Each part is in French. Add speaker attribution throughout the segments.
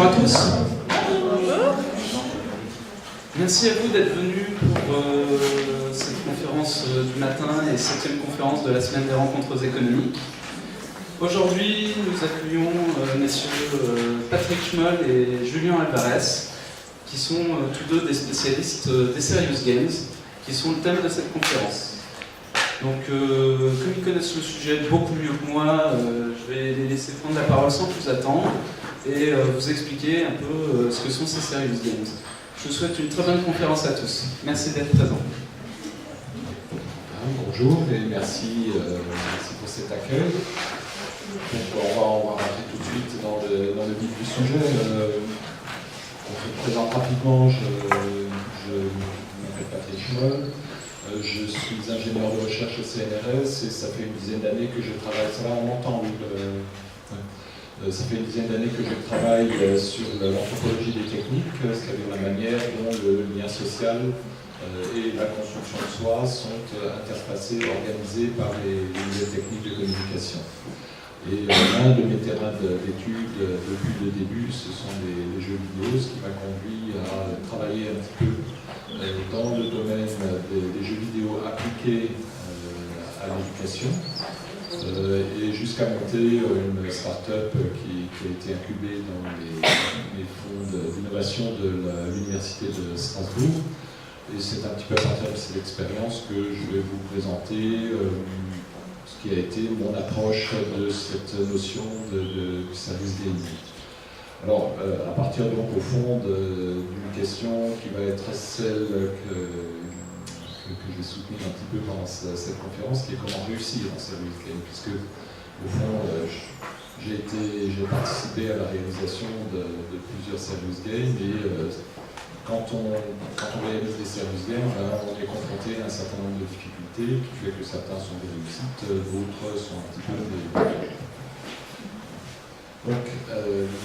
Speaker 1: Bonjour à tous. Merci à vous d'être venus pour cette conférence du matin et 7e conférence de la semaine des rencontres économiques. Aujourd'hui, nous accueillons messieurs Patrick Schmoll et Julien Alvarez, qui sont tous deux des spécialistes des Serious Games, qui sont le thème de cette conférence. Donc, comme ils connaissent le sujet beaucoup mieux que moi, je vais les laisser prendre la parole sans plus attendre et vous expliquer un peu ce que sont ces Serious Games. Je vous souhaite une très bonne conférence à tous. Merci d'être présents.
Speaker 2: Bonjour et merci pour cet accueil. Donc, on va rentrer tout de suite dans le vif du sujet. On se présente rapidement. Je m'appelle Patrick Schmoll. Je suis ingénieur de recherche au CNRS et ça fait une dizaine d'années que je travaille. Ça va, on m'entend, oui. Ça fait une dizaine d'années que je travaille sur l'anthropologie des techniques, c'est-à-dire la manière dont le lien social et la construction de soi sont interfacés, organisés par les nouvelles techniques de communication. Et l'un de mes terrains d'études depuis le début, ce sont les jeux vidéo, ce qui m'a conduit à travailler un petit peu dans le domaine des jeux vidéo appliqués à l'éducation. Et jusqu'à monter une start-up qui a été incubée dans les fonds d'innovation de l'Université de Strasbourg. Et c'est un petit peu à partir de cette expérience que je vais vous présenter ce qui a été mon approche de cette notion de service gaming. Alors, à partir donc au fond d'une question qui va être celle que j'ai soutenue un petit peu pendant cette conférence, qui est comment réussir en service game, puisque au fond j'ai participé à la réalisation de plusieurs service games et quand on réalise des service games, on est confronté à un certain nombre de difficultés qui fait que certains sont des réussites, d'autres sont un petit peu des... Donc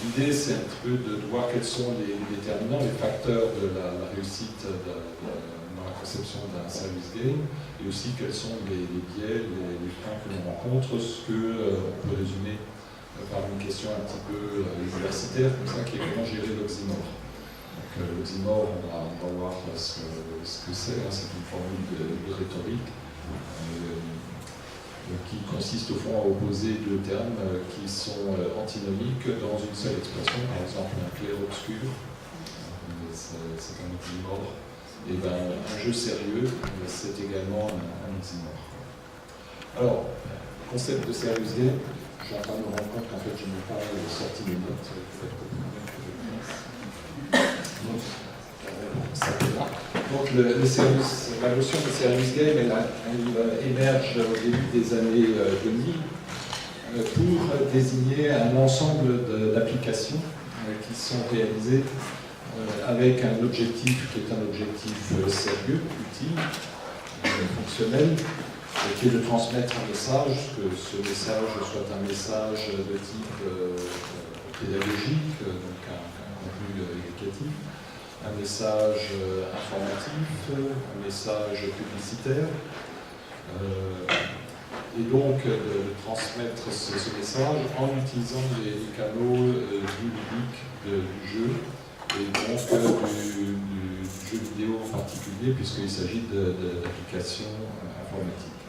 Speaker 2: l'idée c'est un petit peu de voir quels sont les déterminants, les facteurs de la réussite dans la conception d'un service game et aussi quels sont les biais, les freins que l'on rencontre, ce qu'on peut résumer par une question un petit peu universitaire comme ça, qui est comment gérer l'oxymore. Donc l'oxymore, on va voir ce que c'est, c'est une formule de rhétorique qui consiste au fond à opposer deux termes qui sont antinomiques dans une seule expression, par exemple un clair-obscur, c'est un oxymore, et un jeu sérieux, c'est également un oxymore. Alors, concept de serious game, je suis en train de me rendre compte qu'en fait je n'ai pas sorti mes notes, donc la notion de service game, elle émerge au début des années 2000 pour désigner un ensemble d'applications qui sont réalisées avec un objectif qui est un objectif sérieux, utile, fonctionnel, qui est de transmettre un message, que ce message soit un message de type pédagogique, donc un contenu éducatif, un message informatif, un message publicitaire, et donc de transmettre ce message en utilisant les canaux du ludique du jeu, et donc du jeu vidéo en particulier, puisqu'il s'agit d'applications informatiques.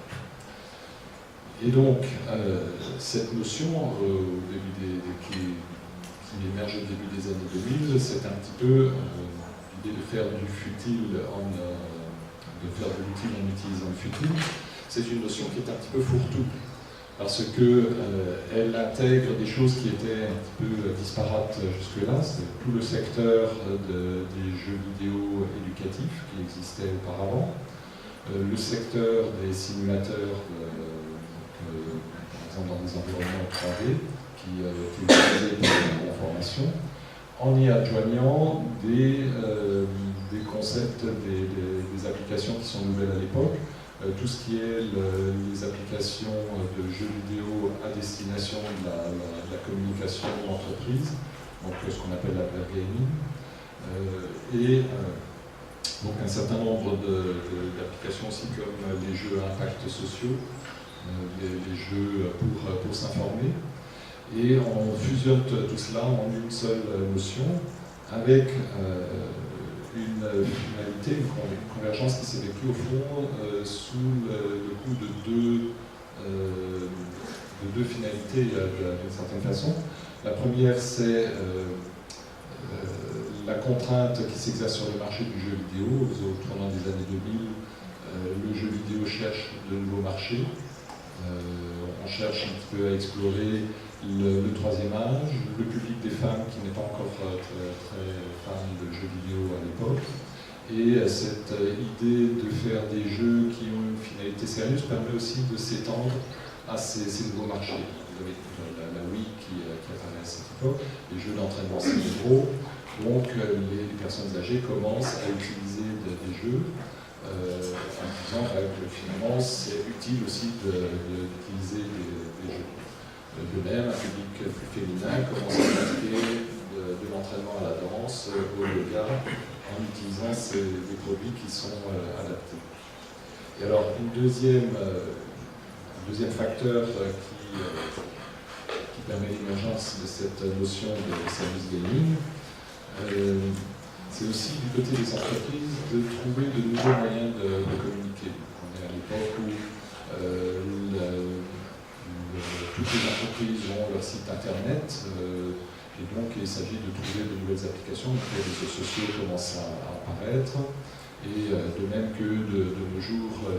Speaker 2: Et donc, cette notion, qui émerge au début des années 2000, c'est un petit peu l'idée de faire du futile en utilisant le futile. C'est une notion qui est un petit peu fourre-tout, parce qu'elle intègre des choses qui étaient un petit peu disparates jusque-là. C'est tout le secteur des jeux vidéo éducatifs qui existait auparavant, le secteur des simulateurs, par exemple dans des environnements 3D, qui étaient utilisés pour la formation, en y adjoignant des concepts, des applications qui sont nouvelles à l'époque, tout ce qui est les applications de jeux vidéo à destination de la communication d'entreprise, donc ce qu'on appelle la pair gaming, et donc un certain nombre d'applications aussi comme les jeux à impact sociaux, les jeux pour s'informer. Et on fusionne tout cela en une seule notion avec une finalité, une convergence qui s'effectue au fond sous le coup de deux finalités d'une certaine façon. La première, c'est la contrainte qui s'exerce sur le marché du jeu vidéo. Au tournant des années 2000, le jeu vidéo cherche de nouveaux marchés. On cherche un petit peu à explorer le troisième âge, le public des femmes qui n'est pas encore très fan de jeux vidéo à l'époque. Et cette idée de faire des jeux qui ont une finalité sérieuse permet aussi de s'étendre à ces nouveaux marchés. Vous avez la Wii qui apparaît à cette époque, les jeux d'entraînement cérébraux. Donc les personnes âgées commencent à utiliser des jeux en disant que finalement c'est utile aussi d'utiliser des jeux. De même, un public plus féminin commence à pratiquer de l'entraînement à la danse, au yoga, en utilisant des produits qui sont adaptés. Et alors, un deuxième facteur qui permet l'émergence de cette notion de service gaming, c'est aussi du côté des entreprises de trouver de nouveaux moyens de communiquer. On est à l'époque où toutes les entreprises ont leur site internet, et donc il s'agit de trouver de nouvelles applications. Les réseaux sociaux commencent à apparaître, et de même que de nos jours,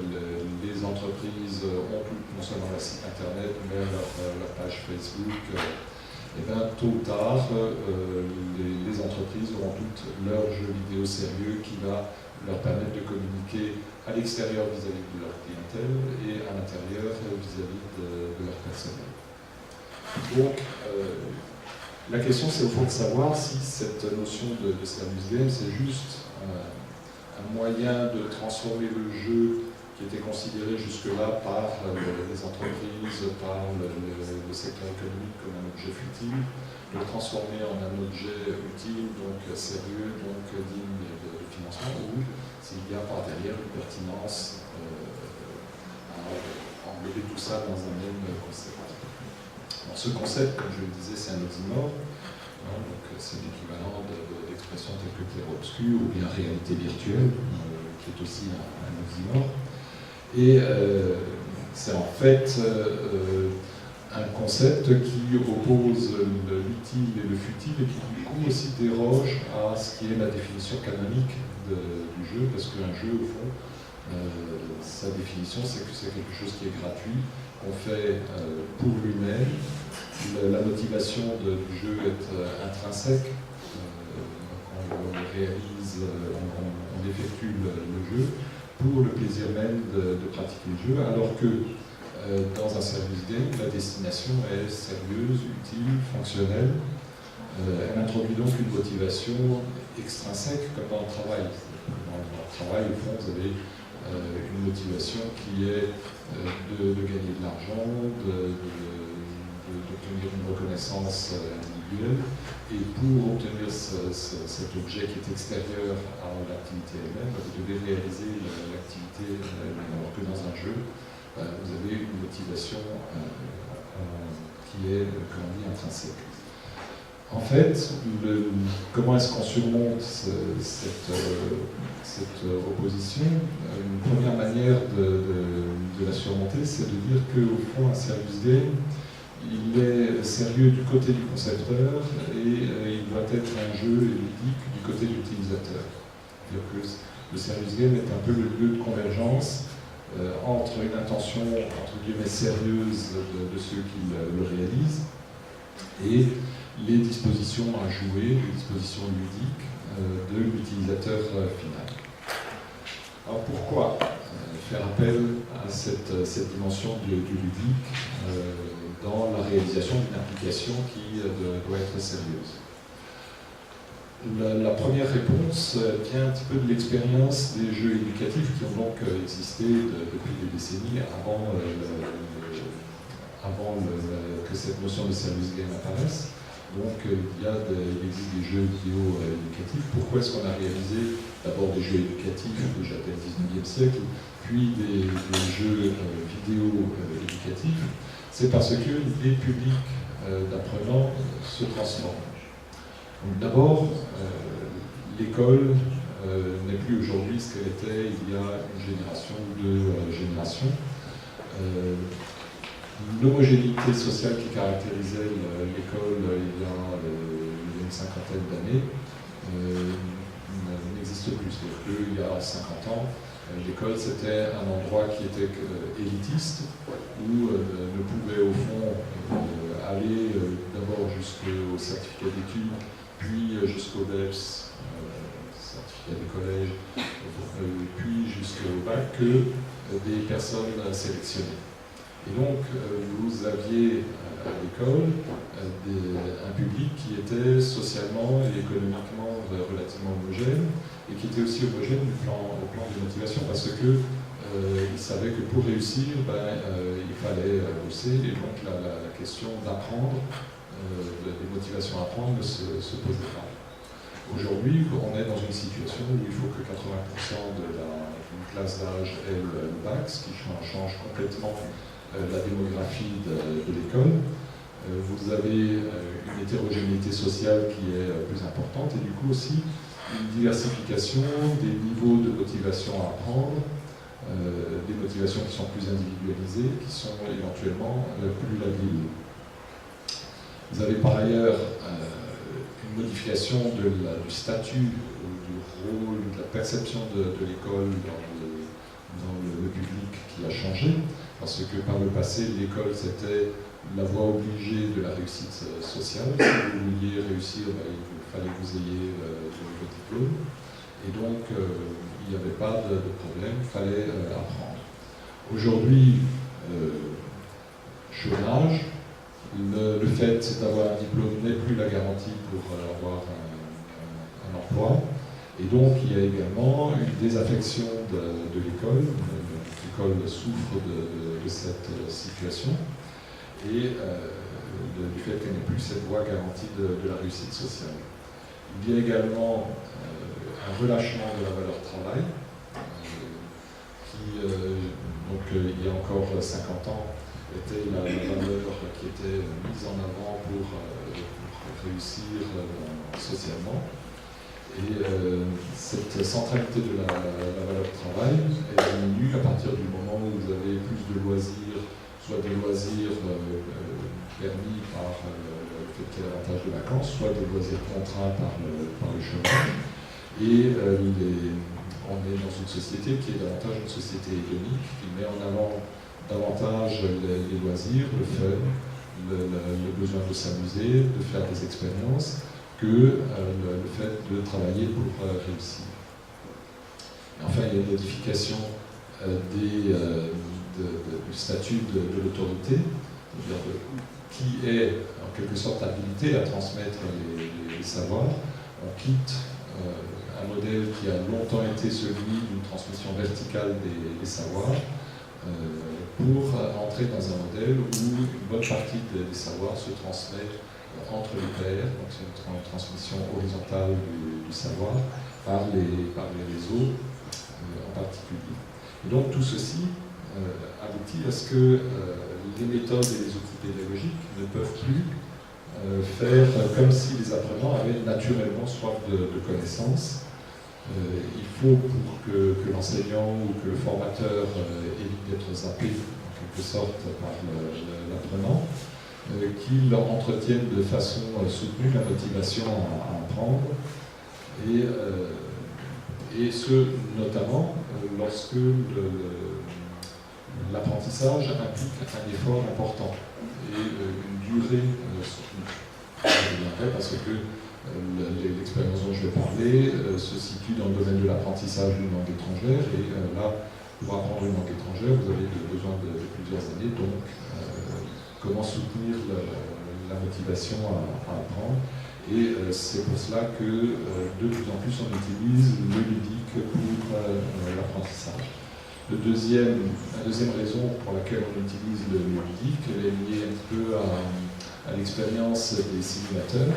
Speaker 2: les entreprises ont non seulement leur site internet, mais leur page Facebook. Et bien, tôt ou tard, les entreprises auront toutes leur jeu vidéo sérieux qui va leur permettre de communiquer à l'extérieur vis-à-vis de leur clientèle et à l'intérieur vis-à-vis de leur personnel. Donc, la question, c'est au fond de savoir si cette notion de service game, c'est juste un moyen de transformer le jeu qui était considéré jusque-là par les entreprises, par le secteur économique comme un objet futile, de le transformer en un objet utile, donc sérieux, donc digne de financement, ou s'il y a par derrière une pertinence à englober tout ça dans un même concept. Alors, ce concept, comme je le disais, c'est un oxymore, donc c'est l'équivalent d'expressions telles que clair-obscur ou bien réalité virtuelle, qui est aussi un oxymore. Et c'est en fait un concept qui oppose l'utile et le futile et qui du coup aussi déroge à ce qui est la définition canonique du jeu, parce qu'un jeu, au fond, sa définition, c'est que c'est quelque chose qui est gratuit, qu'on fait pour lui-même. La motivation du jeu est intrinsèque. On réalise, on effectue le jeu pour le plaisir même de pratiquer le jeu, alors que dans un service game, la destination est sérieuse, utile, fonctionnelle. Elle introduit donc une motivation extrinsèque comme dans le travail. Dans le travail, au fond, vous avez une motivation qui est de gagner de l'argent, d'obtenir une reconnaissance individuelle, et pour obtenir cet objet qui est extérieur à l'activité elle-même, vous devez réaliser l'activité elle-même, alors que dans un jeu, vous avez une motivation qui est, comme on dit, intrinsèque. En fait, comment est-ce qu'on surmonte cette opposition? Une première manière de la surmonter, c'est de dire qu'au fond, un service game, il est sérieux du côté du concepteur et il doit être un jeu ludique du côté de l'utilisateur. C'est-à-dire que le service game est un peu le lieu de convergence entre une intention, entre guillemets, sérieuse de ceux qui le réalisent et les dispositions à jouer, les dispositions ludiques de l'utilisateur final. Alors pourquoi faire appel à cette dimension du ludique dans la réalisation d'une application qui doit être sérieuse? La première réponse vient un petit peu de l'expérience des jeux éducatifs qui ont donc existé depuis des décennies avant que cette notion de service game apparaisse. Donc il existe des jeux vidéo éducatifs. Pourquoi est-ce qu'on a réalisé d'abord des jeux éducatifs que j'appelle 19e siècle, puis des jeux vidéo éducatifs? C'est parce que les publics d'apprenants se transforme. D'abord, l'école n'est plus aujourd'hui ce qu'elle était il y a une génération ou deux générations. L'homogénéité sociale qui caractérisait l'école il y a une cinquantaine d'années n'existe plus. C'est-à-dire qu'il y a 50 ans, l'école c'était un endroit qui était élitiste, où ne pouvait au fond aller d'abord jusqu'au certificat d'études, puis jusqu'au BEPS, certificat des collèges, puis jusqu'au bac, que des personnes sélectionnées. Et donc, vous aviez à l'école un public qui était socialement et économiquement relativement homogène, et qui était aussi homogène au plan de motivation, parce que il savait que pour réussir, il fallait bosser, et donc la question d'apprendre, des motivations à apprendre ne se posait pas. Aujourd'hui, on est dans une situation où il faut que 80% d'une classe d'âge ait le bac, ce qui change complètement la démographie de l'école. Vous avez une hétérogénéité sociale qui est plus importante, et du coup aussi une diversification des niveaux de motivation à apprendre, des motivations qui sont plus individualisées, qui sont éventuellement plus labiles. Vous avez par ailleurs une modification du statut, du rôle, de la perception de l'école dans le public qui a changé, parce que par le passé, l'école c'était la voie obligée de la réussite sociale. Si vous vouliez réussir, il fallait que vous ayez le diplôme, et donc il n'y avait pas de problème, il fallait apprendre. Aujourd'hui, chômage, le fait d'avoir un diplôme n'est plus la garantie pour avoir un emploi, et donc il y a également une désaffection de l'école. L'école souffre de cette situation, et du fait qu'elle n'est plus cette voie garantie de la réussite sociale. Il y a également un relâchement de la valeur travail, qui, donc, il y a encore 50 ans, était la valeur qui était mise en avant pour réussir socialement. Et cette centralité de la valeur travail, elle diminue à partir du moment où vous avez plus de loisirs, soit des loisirs permis par le fait qu'il y ait davantage de vacances, soit des loisirs contraints par le chômage. Et on est dans une société qui est davantage une société hédonique, qui met en avant davantage les loisirs, le fun, le besoin de s'amuser, de faire des expériences, que le fait de travailler pour réussir. Et enfin, il y a une modification du statut de l'autorité, c'est-à-dire qui est en quelque sorte habilité à transmettre les savoirs. On quitte un modèle qui a longtemps été celui d'une transmission verticale des savoirs, pour entrer dans un modèle où une bonne partie des savoirs se transmet entre les pairs, donc c'est une transmission horizontale du savoir par les réseaux en particulier. Et donc tout ceci aboutit à ce que les méthodes et les outils pédagogiques ne peuvent plus faire comme si les apprenants avaient naturellement soif de connaissances. Il faut, pour que l'enseignant ou que le formateur évite d'être zappé en quelque sorte par l'apprenant, qu'il entretienne de façon soutenue la motivation à apprendre, et ce notamment lorsque l'apprentissage implique un effort important et une durée soutenue. Parce que l'expérience dont je vais parler se situe dans le domaine de l'apprentissage d'une langue étrangère, et là, pour apprendre une langue étrangère, vous avez besoin de plusieurs années, donc comment soutenir la motivation à apprendre. Et c'est pour cela que de plus en plus on utilise le ludique pour l'apprentissage. La deuxième raison pour laquelle on utilise le ludique, elle est liée un peu à l'expérience des simulateurs.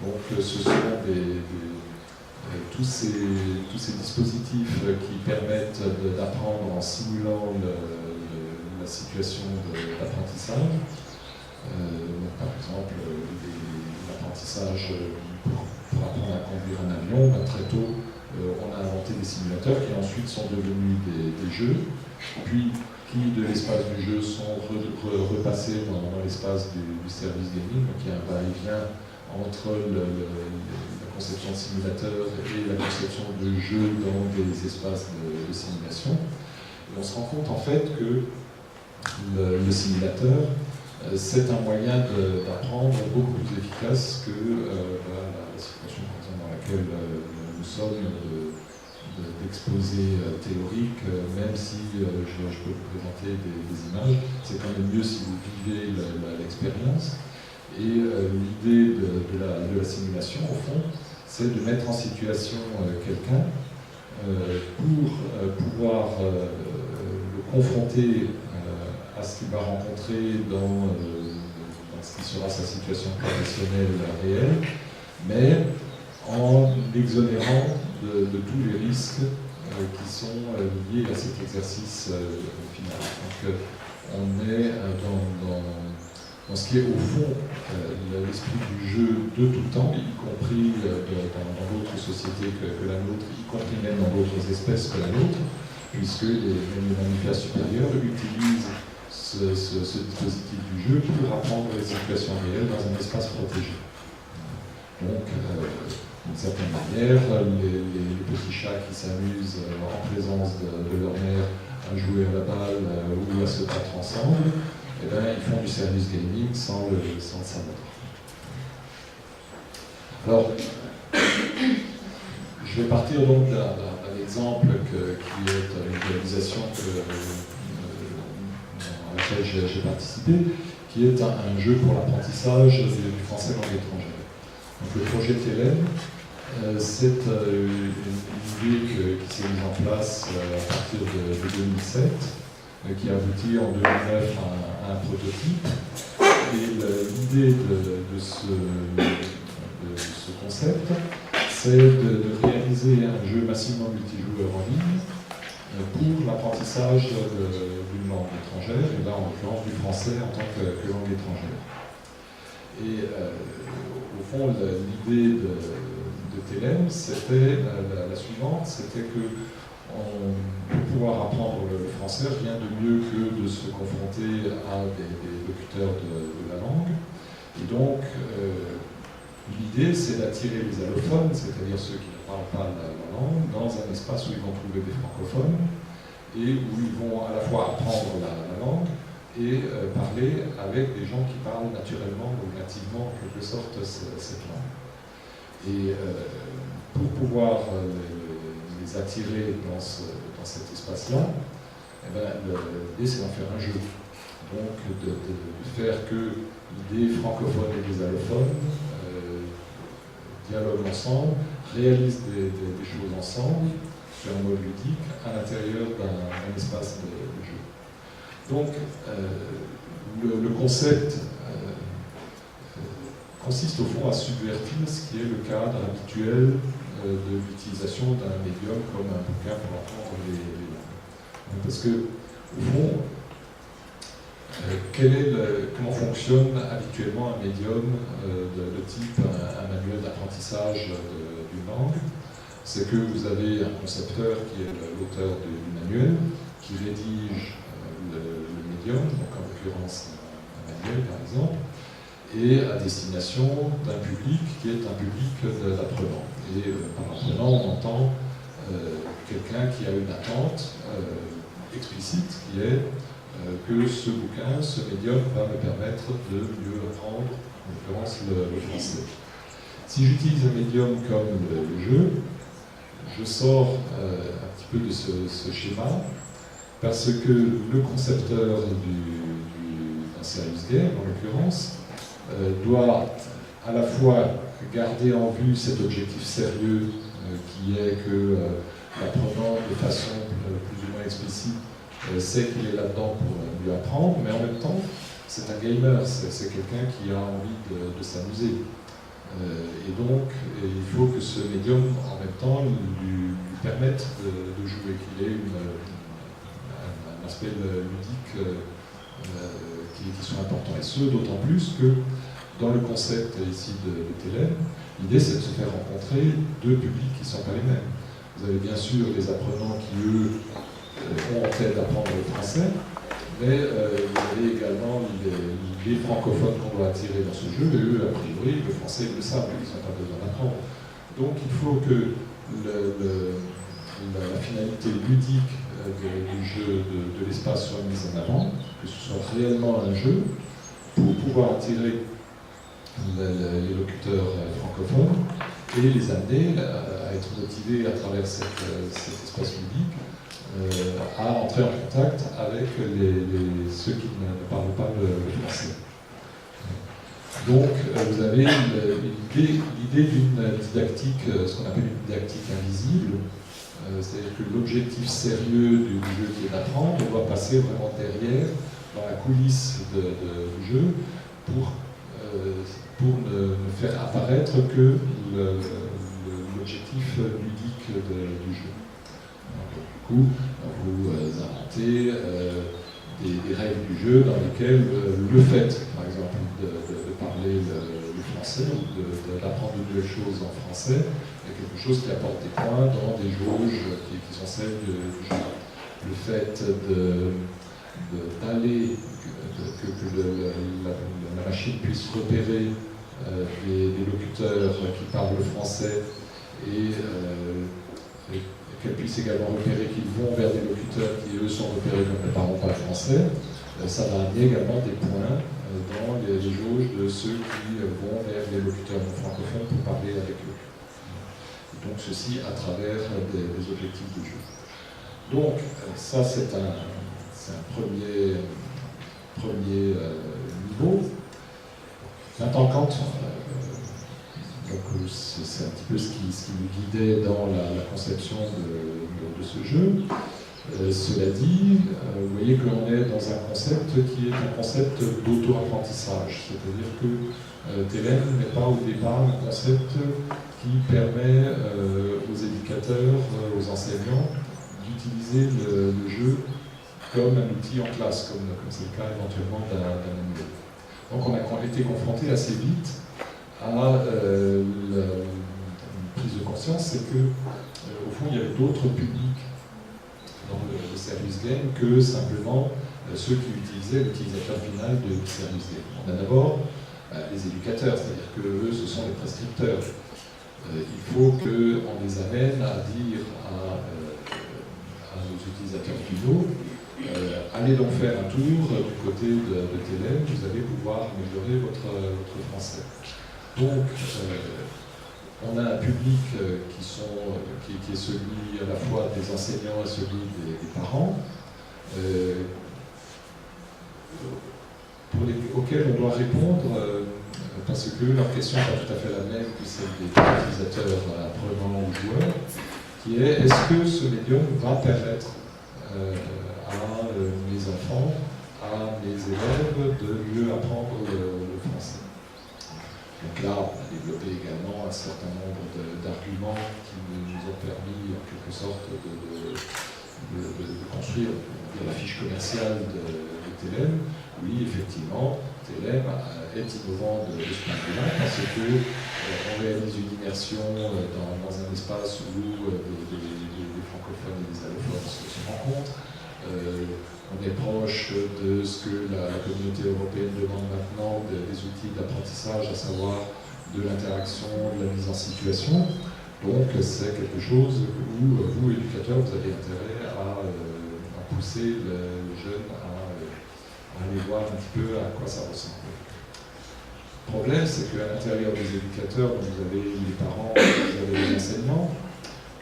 Speaker 2: Donc ce sont tous ces dispositifs qui permettent d'apprendre en simulant la situation d'apprentissage. Par exemple, l'apprentissage pour apprendre à conduire un avion, très tôt, on a inventé des simulateurs qui ensuite sont devenus des jeux, puis qui de l'espace du jeu sont repassés dans l'espace du service gaming. Donc il y a un va-et-vient entre la conception de simulateur et la conception de jeux dans des espaces de simulation. Et on se rend compte en fait que le simulateur, c'est un moyen d'apprendre beaucoup plus efficace que la situation dans laquelle nous sommes d'exposé théorique, même si je peux vous présenter des images. C'est quand même mieux si vous vivez l'expérience. Et l'idée de la simulation, au fond, c'est de mettre en situation quelqu'un pour pouvoir le confronter à ce qu'il va rencontrer dans ce qui sera sa situation professionnelle réelle, mais en l'exonérant de tous les risques qui sont liés à cet exercice final. Donc on est dans ce qui est au fond l'esprit du jeu de tout temps, y compris dans d'autres sociétés que la nôtre, y compris même dans d'autres espèces que la nôtre, puisque les mammifères supérieurs utilisent ce dispositif du jeu pour apprendre les situations réelles dans un espace protégé. Donc, d'une certaine manière, les petits chats qui s'amusent en présence de leur mère à jouer à la balle ou à se battre ensemble, eh bien, ils font du service gaming sans le savoir. Alors, je vais partir donc d'un exemple qui est une réalisation à laquelle j'ai participé, qui est un jeu pour l'apprentissage du français langue étrangère. Donc, le projet TLM, c'est une idée qui s'est mise en place à partir de 2007, qui a abouti en 2009 à un prototype. Et l'idée de ce concept, c'est de réaliser un jeu massivement multijoueur en ligne pour l'apprentissage d'une langue étrangère, et là en l'occurrence du français en tant que langue étrangère. Et au fond, l'idée de TLM, c'était la suivante, c'était que pour pouvoir apprendre le français, rien de mieux que de se confronter à des locuteurs de la langue. Et donc, l'idée, c'est d'attirer les allophones, c'est-à-dire ceux qui ne parlent pas la langue, dans un espace où ils vont trouver des francophones et où ils vont à la fois apprendre la langue et parler avec des gens qui parlent naturellement ou nativement, en quelque sorte, cette langue. Et pour pouvoir les attirer dans cet espace-là, eh ben, l'idée, c'est d'en faire un jeu. Donc, de faire que des francophones et des allophones dialoguent ensemble, réalisent des choses ensemble, sur un mode ludique, à l'intérieur d'un espace de jeu. Donc, le concept consiste au fond à subvertir ce qui est le cadre habituel de l'utilisation d'un médium comme un bouquin pour apprendre les langues. Parce que, au fond, comment fonctionne habituellement un médium de type un manuel d'apprentissage d'une langue? C'est que vous avez un concepteur qui est l'auteur du manuel, qui rédige le médium, donc en l'occurrence un manuel par exemple, et à destination d'un public qui est un public d'apprenants. Et par apprenant, on entend quelqu'un qui a une attente explicite, qui est que ce bouquin, ce médium va me permettre de mieux apprendre, en l'occurrence, le français. Si j'utilise un médium comme le jeu, je sors un petit peu de ce schéma, parce que le concepteur d'un service game, en l'occurrence, doit à la fois garder en vue cet objectif sérieux qui est que l'apprenant, de façon plus ou moins explicite, sait qu'il est là-dedans pour lui apprendre, mais en même temps, c'est un gamer, c'est quelqu'un qui a envie de s'amuser. Et donc, il faut que ce médium, en même temps, lui permette de jouer, qu'il ait un aspect ludique qui sont importants. Et ce, d'autant plus que dans le concept ici de Télème, l'idée c'est de se faire rencontrer deux publics qui ne sont pas les mêmes. Vous avez bien sûr les apprenants qui, eux, ont en tête d'apprendre le français, mais vous avez également les francophones qu'on doit attirer dans ce jeu, et eux, a priori, le français, ils le savent, ils n'ont pas besoin d'apprendre. Donc il faut que la finalité ludique du jeu de l'espace soit mise en avant, que ce soit réellement un jeu, pour pouvoir attirer les locuteurs francophones et les amener à être motivés à travers cet espace ludique à entrer en contact avec ceux qui ne parlent pas le français. Donc vous avez l'idée d'une didactique, ce qu'on appelle une didactique invisible, c'est-à-dire que l'objectif sérieux du jeu qui est d'apprendre, on doit passer vraiment derrière, dans la coulisse du jeu, pour ne faire apparaître que l'objectif ludique du jeu. Donc, du coup, vous inventez des règles du jeu dans lesquelles le fait, par exemple, de parler le français ou d'apprendre de nouvelles choses en français est quelque chose qui apporte des points dans des jauges qui sont celles du jeu. Le fait d'aller, que la machine puisse repérer des locuteurs qui parlent le français et qu'elle puisse également repérer qu'ils vont vers des locuteurs qui, eux, sont repérés comme ne parlent pas le français, ça va amener également des points dans les jauges de ceux qui vont vers les locuteurs non francophones pour parler avec eux. Et donc ceci à travers des objectifs de jeu. Donc ça c'est un premier niveau. Maintenant quand c'est un petit peu ce qui nous guidait dans la conception de ce jeu. Cela dit, vous voyez que l'on est dans un concept qui est un concept d'auto-apprentissage. C'est-à-dire que Télème n'est pas au départ un concept qui permet aux éducateurs, aux enseignants, d'utiliser le jeu comme un outil en classe, comme c'est le cas éventuellement d'un manuel. Donc on a été confronté assez vite à une prise de conscience, c'est que au fond il y avait d'autres publics dans le service game que simplement ceux qui utilisaient l'utilisateur final du service game. On a d'abord les éducateurs, c'est-à-dire que eux ce sont les prescripteurs. Il faut qu'on les amène à dire à nos utilisateurs finaux allez donc faire un tour du côté de Télème, vous allez pouvoir améliorer votre français. Donc, on a un public qui est celui à la fois des enseignants et celui des parents, auxquels on doit répondre parce que leur question n'est pas tout à fait la même que celle des utilisateurs apprenants ou joueurs, qui est est-ce que ce médium va permettre à mes enfants, à mes élèves de mieux apprendre le français. Donc là, on a développé également un certain nombre d'arguments qui nous ont permis en quelque sorte de construire la fiche commerciale de Télème. Oui, effectivement, Télème est innovant de ce point de vue-là parce qu'on réalise une immersion dans un espace où des francophones et des allophones se rencontrent. On est proche de ce que la communauté européenne demande maintenant, des outils d'apprentissage, à savoir de l'interaction, de la mise en situation. Donc c'est quelque chose où vous, éducateurs, vous avez intérêt à pousser le jeune à aller voir un petit peu à quoi ça ressemble. Le problème, c'est qu'à l'intérieur des éducateurs, vous avez les parents, vous avez les enseignants.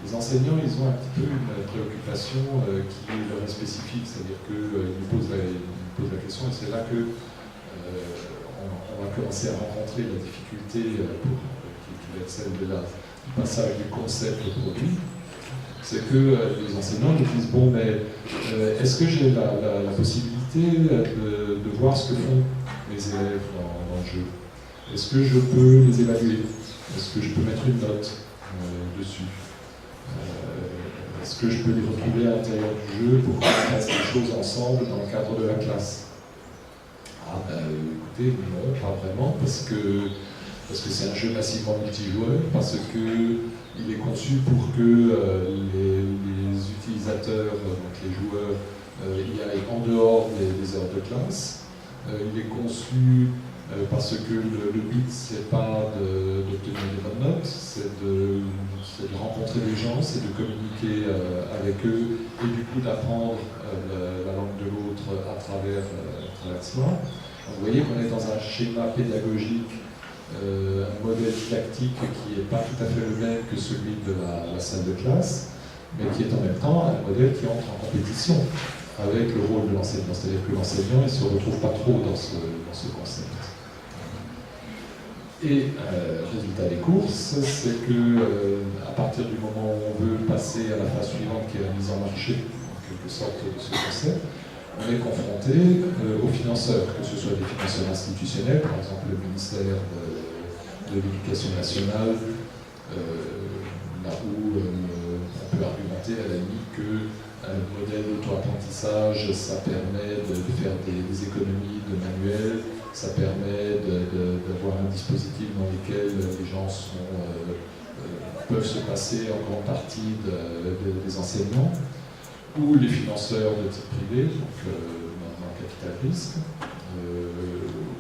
Speaker 2: Les enseignants, ils ont un petit peu une préoccupation qui leur est spécifique, c'est-à-dire qu'ils nous posent la question, et c'est là que on va commencer à rencontrer la difficulté qui va être celle du passage du concept au produit. C'est que les enseignants nous disent bon, mais est-ce que j'ai la possibilité de voir ce que font mes élèves dans le jeu? Est-ce que je peux les évaluer? Est-ce que je peux mettre une note dessus? Est-ce que je peux les retrouver à l'intérieur du jeu pour qu'on fasse des choses ensemble dans le cadre de la classe? Ah ben écoutez, non, pas vraiment, parce que c'est un jeu massivement multijoueur, parce qu'il est conçu pour que les utilisateurs, donc les joueurs, y aillent en dehors des heures de classe. Il est conçu parce que le but, c'est pas d'obtenir des bonnes notes, c'est de rencontrer des gens, c'est de communiquer avec eux et du coup d'apprendre la langue de l'autre à travers cela. Vous voyez qu'on est dans un schéma pédagogique, un modèle didactique qui n'est pas tout à fait le même que celui de la salle de classe, mais qui est en même temps un modèle qui entre en compétition avec le rôle de l'enseignant. C'est-à-dire que l'enseignant ne se retrouve pas trop dans ce concept. Et résultat des courses, c'est que à partir du moment où on veut passer à la phase suivante, qui est la mise en marché, en quelque sorte, de ce concept, on est confronté aux financeurs, que ce soit des financeurs institutionnels, par exemple le ministère de l'Éducation nationale, là où on peut argumenter à la limite que un modèle d'auto-apprentissage, ça permet de faire des économies de manuels, ça permet d'avoir un dispositif dans lequel les gens peuvent se passer en grande partie des enseignants, ou les financeurs de type privé, donc dans le capital risque,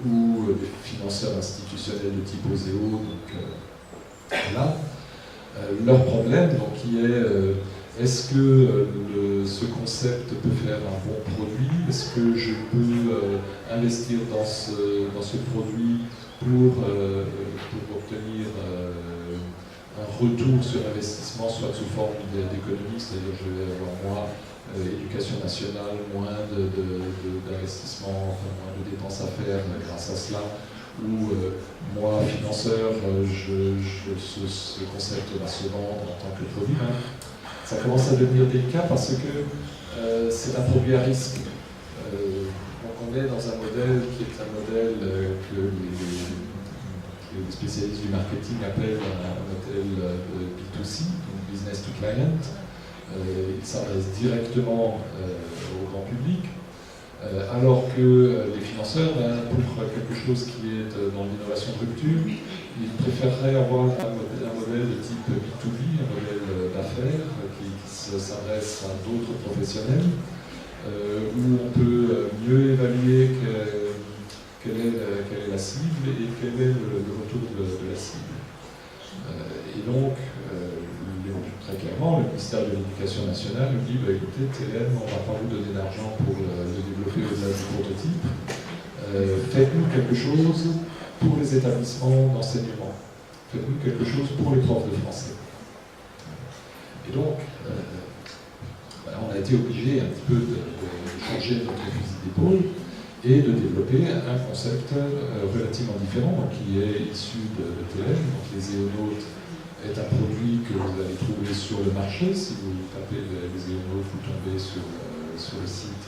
Speaker 2: ou les financeurs institutionnels de type OSEO, donc là. Leur problème, donc, qui est est-ce que ce concept peut faire un bon produit? Est-ce que je peux investir dans ce produit pour obtenir un retour sur investissement, soit sous forme d'économie, c'est-à-dire je vais avoir moins éducation nationale, moins d'investissement, moins de dépenses à faire grâce à cela, ou moi, financeur, ce concept va se vendre en tant que produit. Ça commence à devenir délicat parce que c'est un produit à risque. Donc on est dans un modèle qui est un modèle que les spécialistes du marketing appellent un modèle de B2C, donc business to client. Il s'adresse directement au grand public. Alors que les financeurs, pour quelque chose qui est dans l'innovation de rupture, ils préféreraient avoir un modèle de type B2B, un modèle d'affaires qui s'adresse à d'autres professionnels, où on peut mieux évaluer quelle est la cible et quel est le retour de la cible. Et donc, très clairement, le ministère de l'Éducation nationale nous dit écoutez, TLM, on ne va pas vous donner d'argent pour le développer au-delà du prototype. Faites-nous quelque chose pour les établissements d'enseignement. Faites-nous quelque chose pour les profs de français. Et donc, on a été obligé un petit peu de changer notre fusil d'épaule et de développer un concept relativement différent, donc, qui est issu de TLM, donc les éonautes est un produit que vous allez trouver sur le marché. Si vous tapez les éonautes, vous tombez sur le site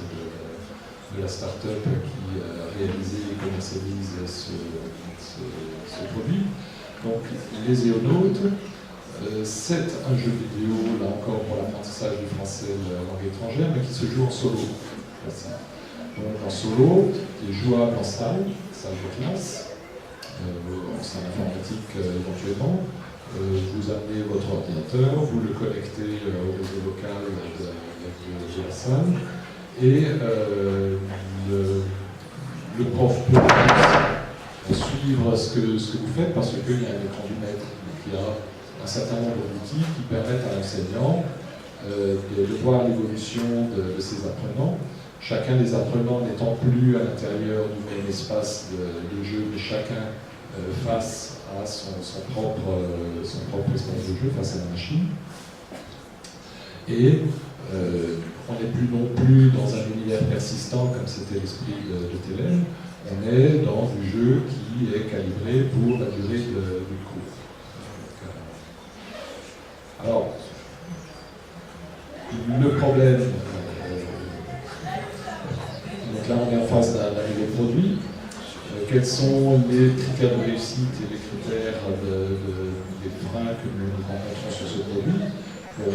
Speaker 2: de la start-up qui a réalisé et commercialise ce produit. Donc les éonautes, c'est un jeu vidéo, là encore pour l'apprentissage du français de la langue étrangère, mais qui se joue en solo. Donc en solo, qui est jouable en salle de classe, en salle informatique éventuellement. Vous amenez votre ordinateur, vous le connectez au réseau local de la salle, et le prof peut suivre ce que vous faites parce qu'il y a un écran du maître. Donc, il y a un certain nombre d'outils qui permettent à l'enseignant de voir l'évolution de ses apprenants. Chacun des apprenants n'étant plus à l'intérieur du même espace de jeu, mais chacun face à son propre espace de jeu, face à la machine. Et on n'est plus non plus dans un univers persistant comme c'était l'esprit de TLM, on est dans du jeu qui est calibré pour la durée du cours. Alors, le problème, donc là on est en face d'un nouveau produit. Quels sont les critères de réussite et les critères des freins que nous rencontrons sur ce produit? Bon,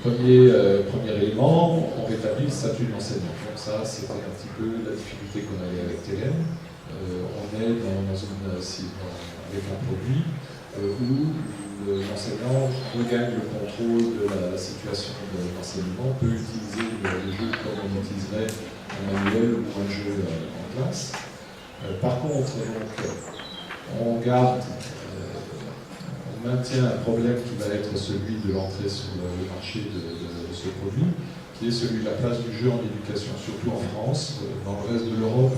Speaker 2: Premier élément, on rétablit le statut de l'enseignant. Donc ça, c'était un petit peu la difficulté qu'on avait avec TLM. On est avec un produit où l'enseignant regagne le contrôle de la situation de l'enseignement, peut utiliser le jeu comme on utiliserait un manuel ou un jeu en classe. Par contre, donc, on maintient un problème qui va être celui de l'entrée sur le marché de ce produit, qui est celui de la place du jeu en éducation, surtout en France. Dans le reste de l'Europe,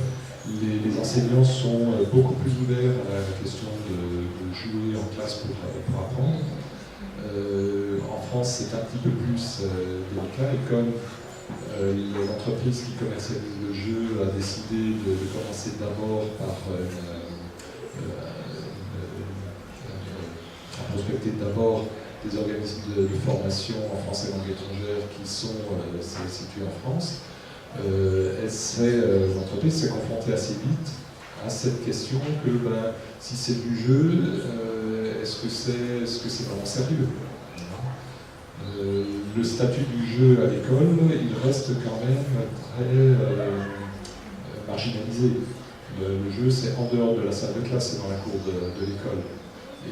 Speaker 2: les enseignants sont beaucoup plus ouverts à la question de jouer en classe pour apprendre. En France, c'est un petit peu plus délicat, et comme l'entreprise qui commercialise le jeu a décidé de commencer d'abord par prospecter d'abord des organismes de formation en français et langue étrangère qui sont situés en France. L'entreprise s'est confrontée assez vite à cette question que si c'est du jeu, est-ce que c'est vraiment sérieux? Le statut du jeu à l'école, il reste quand même très marginalisé. Le jeu, c'est en dehors de la salle de classe, c'est dans la cour de l'école.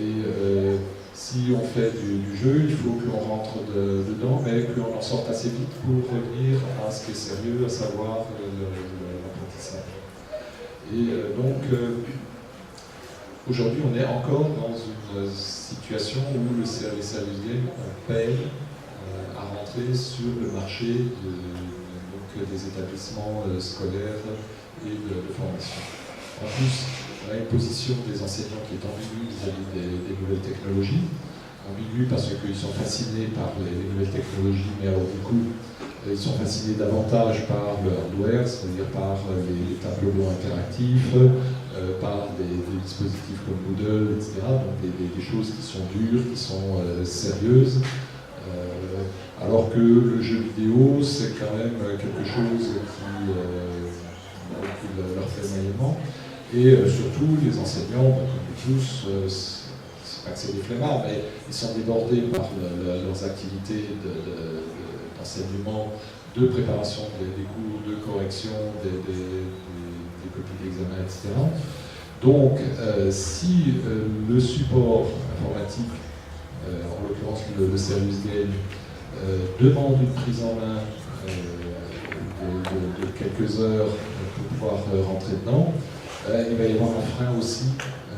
Speaker 2: Et si on fait du jeu, il faut qu'on rentre dedans, mais qu'on en sorte assez vite pour revenir à ce qui est sérieux, à savoir l'apprentissage. Et donc, aujourd'hui, on est encore dans une situation où les services game, on paye à rentrer sur le marché des établissements scolaires et de formation. En plus, on a une position des enseignants qui est ambiguë vis-à-vis des nouvelles technologies. Ambiguë parce qu'ils sont fascinés par les nouvelles technologies, mais alors du coup, ils sont fascinés davantage par le hardware, c'est-à-dire par les tableaux blancs interactifs, par des dispositifs comme Moodle, etc. Donc des choses qui sont dures, qui sont sérieuses. Alors que le jeu vidéo, c'est quand même quelque chose qui leur fait moyennement. Et surtout, les enseignants, comme nous tous, c'est pas que c'est des flemmards, mais ils sont débordés par leurs activités d'enseignement, de préparation des cours, de correction des copies d'examen, etc. Donc, si le support informatique, en l'occurrence le service game, demande une prise en main de quelques heures pour pouvoir rentrer dedans, il va y avoir un frein aussi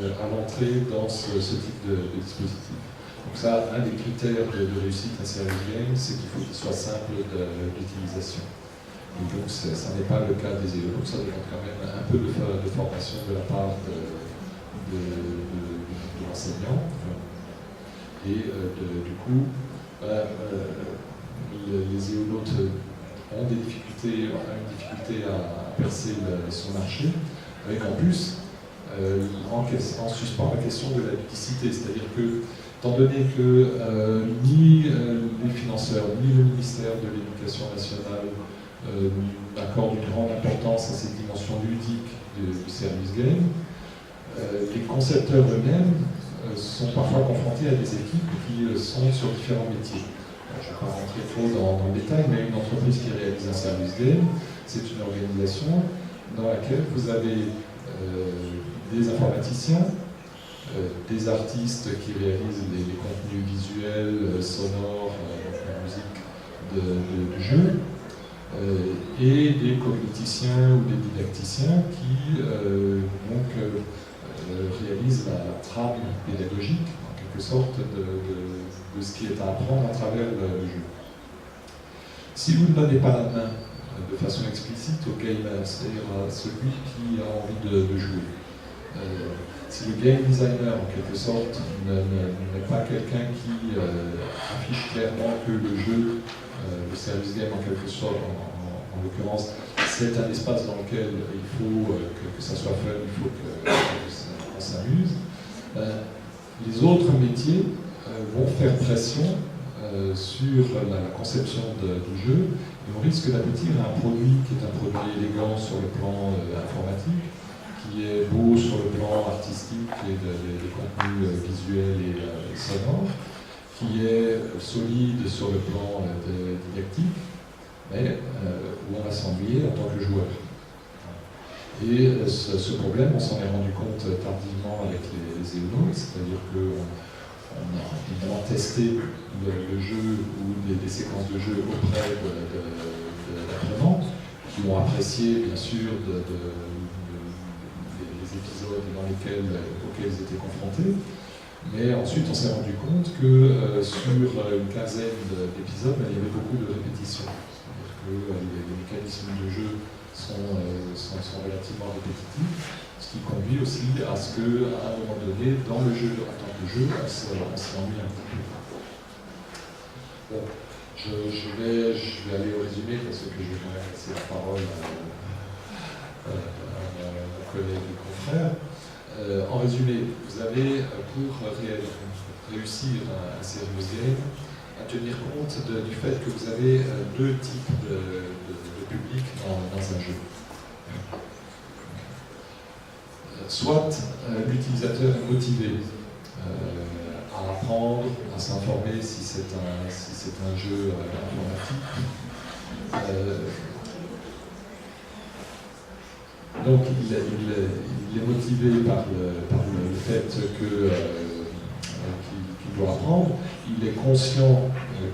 Speaker 2: à l'entrée dans ce type de dispositif. Donc ça, un des critères de réussite d'un service game, c'est qu'il faut qu'il soit simple d'utilisation. Et donc ça n'est pas le cas des élèves, donc ça demande quand même un peu de formation de la part de l'enseignant. Et du coup, les éolotes ont une difficulté à percer son marché, avec en plus, en suspend la question de la ludicité, c'est-à-dire que, étant donné que ni les financeurs, ni le ministère de l'Éducation nationale accordent une grande importance à cette dimension ludique du service game, les concepteurs eux-mêmes sont parfois confrontés à des équipes qui sont sur différents métiers. Je ne vais pas rentrer trop dans le détail, mais une entreprise qui réalise un service game, c'est une organisation dans laquelle vous avez des informaticiens, des artistes qui réalisent les contenus visuels, sonores, la musique du jeu, et des cogniticiens ou des didacticiens qui réalisent la trame pédagogique, en quelque sorte, de ce qui est à apprendre à travers le jeu. Si vous ne donnez pas la main de façon explicite au gamer, c'est-à-dire à celui qui a envie de jouer, si le game designer, en quelque sorte, n'est pas quelqu'un qui affiche clairement que le jeu, le service game, en quelque sorte, en l'occurrence, c'est un espace dans lequel il faut que ça soit fun, il faut qu'on s'amuse, les autres métiers vont faire pression sur la conception du jeu, et on risque d'aboutir à un produit qui est un produit élégant sur le plan informatique, qui est beau sur le plan artistique et des contenus visuels et sonores, qui est solide sur le plan didactique, mais où on va s'ennuyer en tant que joueur. Et ce problème, on s'en est rendu compte tardivement avec les EUNO, c'est-à-dire qu'on a évidemment testé le jeu ou des séquences de jeu auprès d'apprenants qui ont apprécié bien sûr les épisodes auxquels ils étaient confrontés. Mais ensuite, on s'est rendu compte que sur une quinzaine d'épisodes, il y avait beaucoup de répétitions. C'est-à-dire que les mécanismes de jeu sont relativement répétitifs, ce qui conduit aussi à ce qu'à un moment donné, dans le jeu, en tant que jeu, on s'ennuie un petit peu. Bon, je vais aller au résumé parce que je vais quand même laisser la parole à mon collègue et confrère. En résumé, vous avez, pour réussir un serious game, à tenir compte du fait que vous avez deux types de public dans un jeu. Soit l'utilisateur est motivé à apprendre, à s'informer si c'est un jeu informatique. Donc il est motivé par le fait qu'il doit apprendre. Il est conscient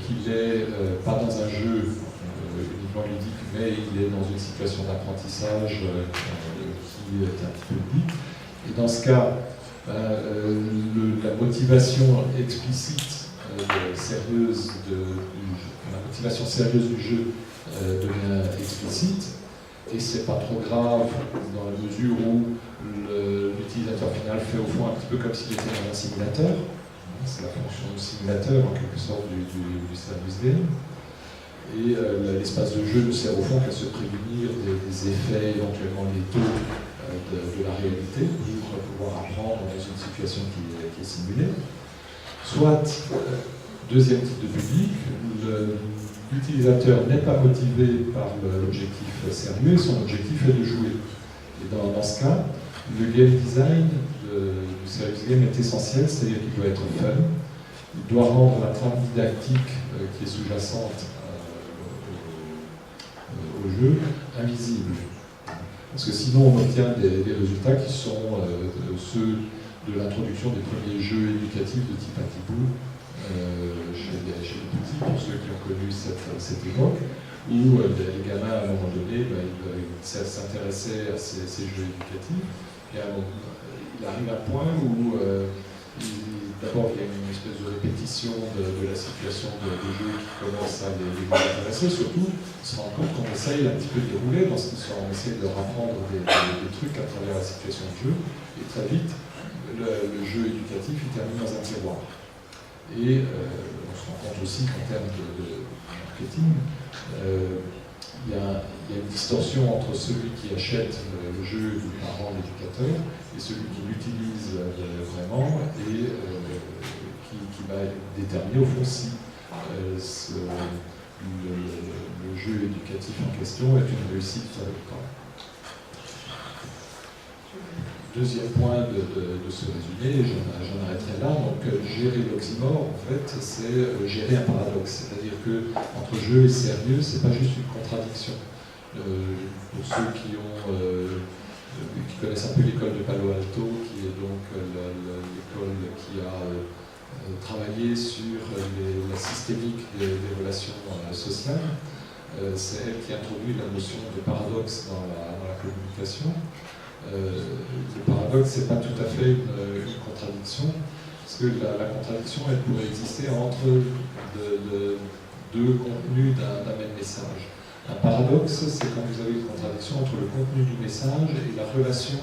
Speaker 2: qu'il n'est pas dans un jeu uniquement ludique, mais il est dans une situation d'apprentissage qui est un petit peu ludique. Et dans ce cas, la motivation explicite sérieuse la motivation sérieuse du jeu devient explicite. Et c'est pas trop grave dans la mesure où l'utilisateur final fait au fond un petit peu comme s'il était dans un simulateur. C'est la fonction de simulateur en quelque sorte du service game. Et l'espace de jeu ne sert au fond qu'à se prémunir des effets éventuellement létaux de la réalité pour pouvoir apprendre dans une situation qui est simulée. Soit, deuxième type de public, l'utilisateur n'est pas motivé par l'objectif sérieux, son objectif est de jouer. Et dans ce cas, le game design du serious game est essentiel, c'est-à-dire qu'il doit être fun, il doit rendre la trame didactique qui est sous-jacente au jeu invisible. Parce que sinon on obtient des résultats qui sont ceux de l'introduction des premiers jeux éducatifs de type Atibou, chez les petits, pour ceux qui ont connu cette époque, où les gamins, à un moment donné, ils s'intéressaient à ces jeux éducatifs. Et il arrive un point où, d'abord, il y a une espèce de répétition de la situation de jeu qui commence à les intéresser. Surtout, on se rend compte qu'on essaye un petit peu de dérouler, on essaie de leur apprendre des trucs à travers la situation de jeu. Et très vite, le jeu éducatif, il termine dans un tiroir. Et on se rend compte aussi qu'en termes de marketing, il y a une distorsion entre celui qui achète le jeu du parent, l'éducateur, et celui qui l'utilise vraiment et qui va déterminer au fond si le jeu éducatif en question est une réussite ou pas. Deuxième point de ce résumé, j'en arrêterai là. Donc, gérer l'oxymore, en fait, c'est gérer un paradoxe. C'est-à-dire que entre jeu et sérieux, c'est pas juste une contradiction. Pour ceux qui connaissent un peu l'école de Palo Alto, qui est donc l'école qui a travaillé sur la systémique des relations sociales, c'est elle qui introduit la notion de paradoxe dans la communication. Le paradoxe, c'est pas tout à fait une contradiction, parce que la contradiction, elle pourrait exister entre deux contenus d'un même message. Un paradoxe, c'est quand vous avez une contradiction entre le contenu du message et la relation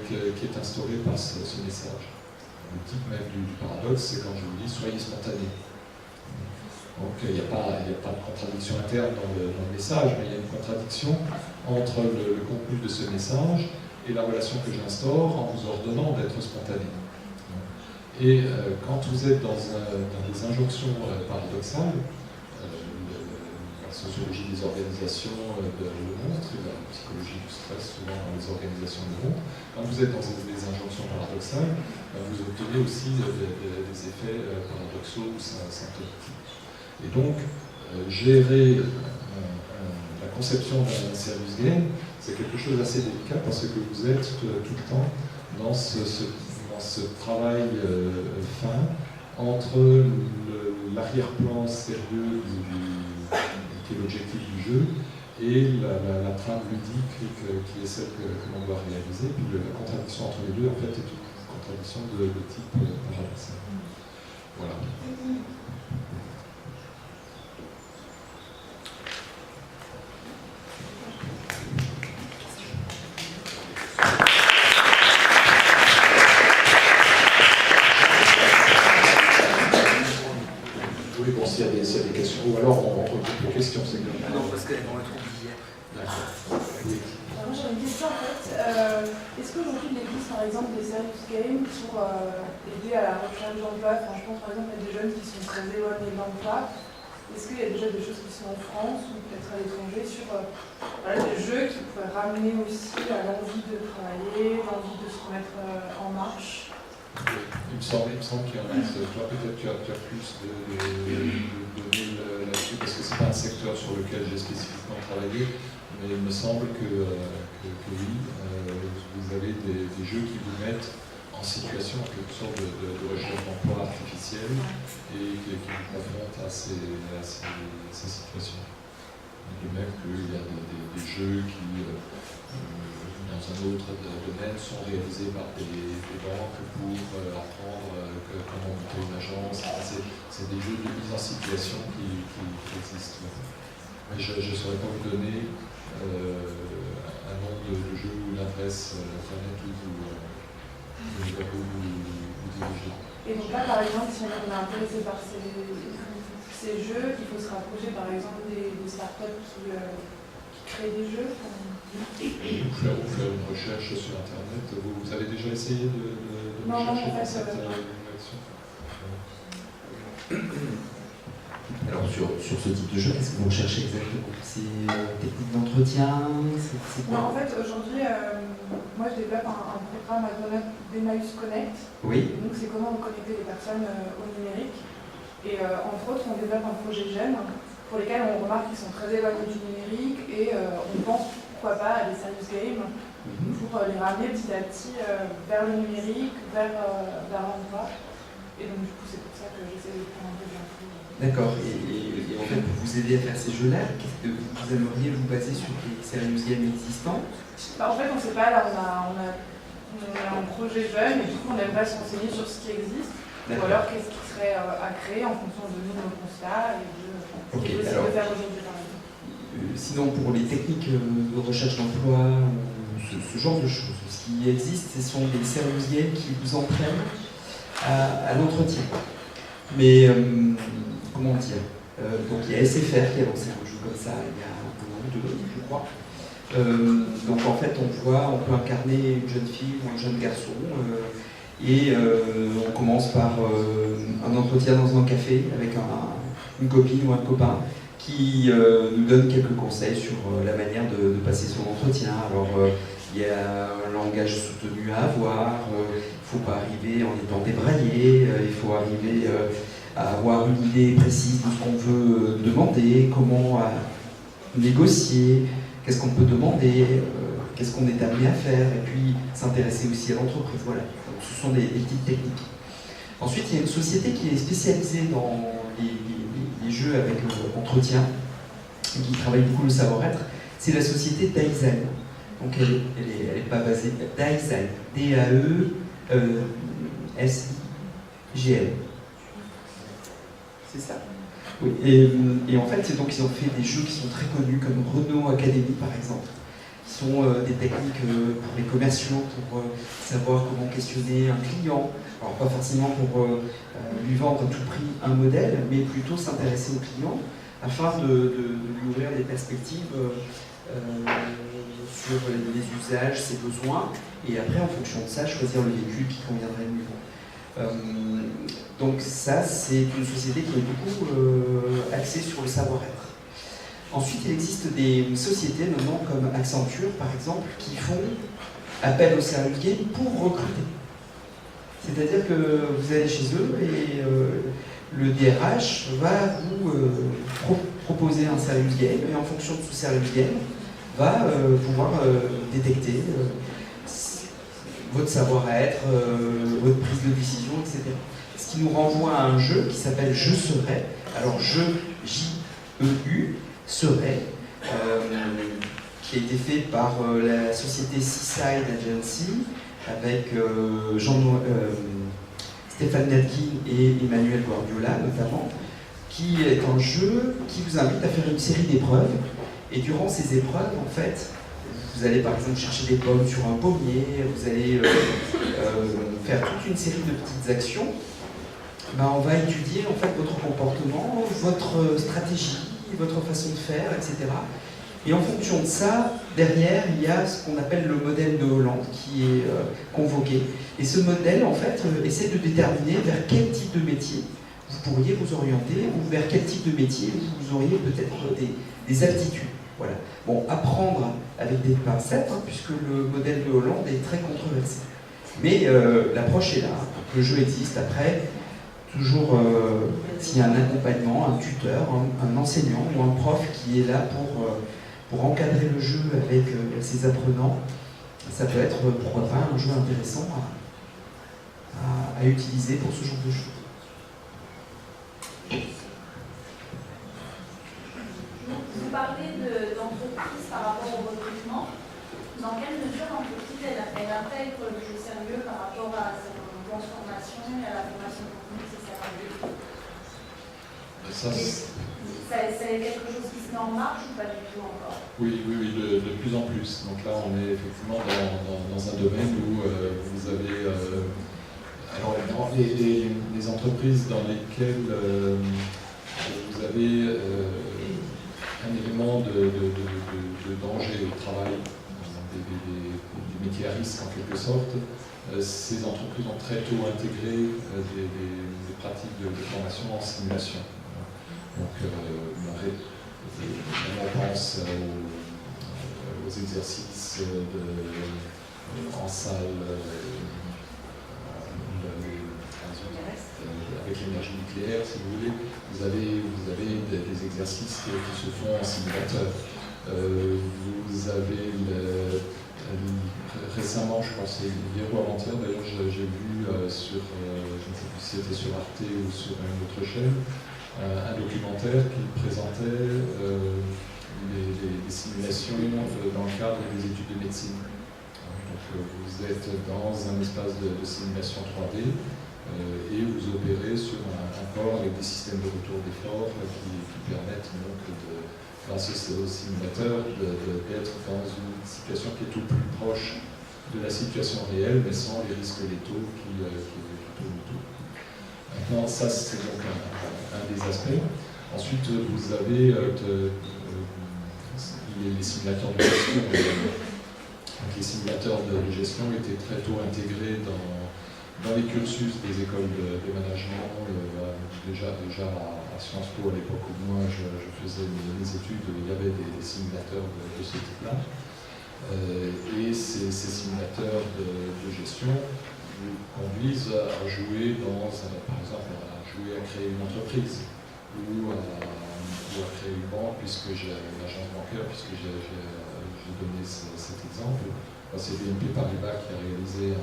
Speaker 2: qui est instaurée par ce message. Le type même du paradoxe, c'est quand je vous dis « soyez spontané ». Donc il n'y a pas de contradiction interne dans le message, mais il y a une contradiction entre le contenu de ce message et la relation que j'instaure en vous ordonnant d'être spontané. Et quand vous êtes dans des injonctions paradoxales, la sociologie des organisations le montre, et la psychologie du stress souvent dans les organisations le montre. Quand vous êtes dans des injonctions paradoxales, vous obtenez aussi des effets paradoxaux ou symptomatiques. Et donc, gérer la conception d'un service game, c'est quelque chose d'assez délicat parce que vous êtes tout le temps dans ce travail fin entre l'arrière-plan sérieux qui est l'objectif du jeu et la trame ludique qui est celle que l'on doit réaliser. Puis la contradiction entre les deux, en fait, est une contradiction de type paradoxal. Voilà. Oui, bon, s'il y a des questions, ou alors on recoupe les questions, c'est bien.
Speaker 3: Non, parce qu'elles vont être oubliées.
Speaker 2: D'accord. Oui.
Speaker 4: Moi j'ai une question en fait. Est-ce qu'aujourd'hui il existe par exemple des serious games pour aider à la recherche d'emploi? Je pense par exemple à des jeunes qui sont très éloignés de l'emploi. Est-ce qu'il y a déjà des choses qui sont en France ou peut-être à l'étranger sur des jeux qui pourraient ramener aussi à l'envie de travailler, l'envie de se remettre en marche?
Speaker 2: Il me semble qu'il y en a. Toi, peut-être tu as plus de données là-dessus, parce que ce n'est pas un secteur sur lequel j'ai spécifiquement travaillé, mais il me semble que oui, vous avez des jeux qui vous mettent en situation, en quelque sorte, de recherche d'emploi artificielle et qui vous confrontent à ces situations. De même qu'il y a des jeux qui, dans un autre domaine, sont réalisés par des banques pour apprendre comment monter une agence. C'est des jeux de mise en situation qui existent. Mais je ne saurais pas vous donner un nombre de jeux ou une adresse internet où vous dirigez.
Speaker 4: Et donc là par exemple, si on est intéressé par ces jeux, il faut se rapprocher par exemple des startups qui créent des jeux.
Speaker 2: Ou faire une recherche sur Internet. Vous avez déjà essayé de rechercher dans cette direction?
Speaker 3: Alors sur ce type de jeu, qu'est-ce que vous recherchez exactement? C'est technique d'entretien?
Speaker 4: En fait, aujourd'hui, moi je développe un programme à d'Emmaüs Connect.
Speaker 3: Oui.
Speaker 4: Donc c'est comment connecter les personnes au numérique. Et entre autres, on développe un projet jeune pour lesquels on remarque qu'ils sont très éloignés du numérique et on pense pourquoi pas à des serious games pour les ramener petit à petit vers le numérique, vers l'emploi. Et donc du coup c'est pour ça que j'essaie de prendre un peu d'infos.
Speaker 3: D'accord, et en fait pour vous aider à faire ces jeux-là, vous aimeriez vous baser sur les serious games existants?
Speaker 4: En fait on ne sait pas, là on a un projet jeune et du coup on aimerait se renseigner sur ce qui existe. Ou alors qu'est-ce qui serait à créer en fonction de nos constats et de ce qui est possible de faire aujourd'hui par exemple.
Speaker 3: Sinon, pour les techniques de recherche d'emploi, ce genre de choses, ce qui existe, ce sont des serious games qui vous entraînent à l'entretien. Mais, comment dire, donc il y a SFR qui a lancé un jeu comme ça il y a un an ou deux, je crois. Donc en fait, on peut incarner une jeune fille ou un jeune garçon. Et on commence par un entretien dans un café avec une copine ou un copain qui nous donne quelques conseils sur la manière de passer son entretien. Alors, il y a un langage soutenu à avoir, il ne faut pas arriver en étant débraillé, il faut arriver à avoir une idée précise de ce qu'on veut demander, comment négocier, qu'est-ce qu'on peut demander, qu'est-ce qu'on est amené à faire, et puis s'intéresser aussi à l'entreprise. Voilà. Donc, ce sont des petites techniques. Ensuite, il y a une société qui est spécialisée dans les jeux avec entretien, qui travaille beaucoup le savoir-être. C'est la société Daizen. Donc elle est pas basée Daizen, D-A-E-S-I-G-N. C'est ça. Oui. Et en fait, donc ils ont fait des jeux qui sont très connus, comme Renault Academy par exemple, qui sont des techniques pour les commerciaux, pour savoir comment questionner un client. Alors pas forcément pour lui vendre à tout prix un modèle, mais plutôt s'intéresser au client afin de lui ouvrir des perspectives sur les usages, ses besoins, et après en fonction de ça, choisir le véhicule qui conviendrait le mieux. Donc ça, c'est une société qui est beaucoup axée sur le savoir-être. Ensuite, il existe des sociétés, notamment comme Accenture, par exemple, qui font appel au serious game pour recruter. C'est-à-dire que vous allez chez eux et le DRH va vous proposer un serious game, et en fonction de ce serious game, va pouvoir détecter votre savoir-être, votre prise de décision, etc. Ce qui nous renvoie à un jeu qui s'appelle Je serai. Alors, J-E-U, serai, qui a été fait par la société Seaside Agency, avec Stéphane Natkin et Emmanuel Guardiola notamment, qui est un jeu qui vous invite à faire une série d'épreuves. Et durant ces épreuves, en fait, vous allez par exemple chercher des pommes sur un pommier, vous allez faire toute une série de petites actions. On va étudier en fait votre comportement, votre stratégie, votre façon de faire, etc. Et en fonction de ça, derrière, il y a ce qu'on appelle le modèle de Hollande qui est convoqué. Et ce modèle, en fait, essaie de déterminer vers quel type de métier vous pourriez vous orienter, ou vers quel type de métier vous auriez peut-être des aptitudes. Voilà. Bon, apprendre avec des pincettes, puisque le modèle de Hollande est très controversé. Mais l'approche est là, le jeu existe. Après, toujours s'il y a un accompagnement, un tuteur, un enseignant ou un prof qui est là pour encadrer le jeu avec ses apprenants, ça peut être, pourquoi pas, un jeu intéressant à utiliser pour ce genre de jeu.
Speaker 5: Vous parlez d'entreprise par rapport au recrutement. Dans quelle mesure l'entreprise elle intègre le jeu sérieux par rapport à sa transformation et à la formation continue de ses salariés? Ça est quelque chose qui se met en marche ou pas du tout encore?
Speaker 2: Oui, de plus en plus. Donc là, on est effectivement dans un domaine où vous avez alors, les entreprises dans lesquelles vous avez un élément de danger au travail, des métiers à risque en quelque sorte, ces entreprises ont très tôt intégré des pratiques de formation en simulation. Donc, on pense aux exercices en salle, avec l'énergie nucléaire, si vous voulez. Vous avez des exercices qui se font en simulateur. Vous avez récemment, je crois que c'est hier ou avant-hier, d'ailleurs j'ai vu sur, je ne sais plus si c'était sur Arte ou sur une autre chaîne, un documentaire qui présentait les simulations dans le cadre des études de médecine. Donc vous êtes dans un espace de simulation 3D et vous opérez sur un corps avec des systèmes de retour d'effort qui permettent donc, grâce au simulateur, d'être dans une situation qui est tout plus proche de la situation réelle, mais sans les risques létaux qui tournent autour. Maintenant, ça c'est donc un des aspects. Ensuite, vous avez les simulateurs de gestion. Donc, les simulateurs de gestion étaient très tôt intégrés dans les cursus des écoles de management. Déjà à Sciences Po, à l'époque où moi je faisais mes études, il y avait des simulateurs de ce type-là. Et ces simulateurs de gestion vous conduisent à jouer par exemple, à créer une entreprise ou à créer une banque, puisque j'ai une agence bancaire, puisque j'ai donné cet exemple. C'est BNP Paribas qui a réalisé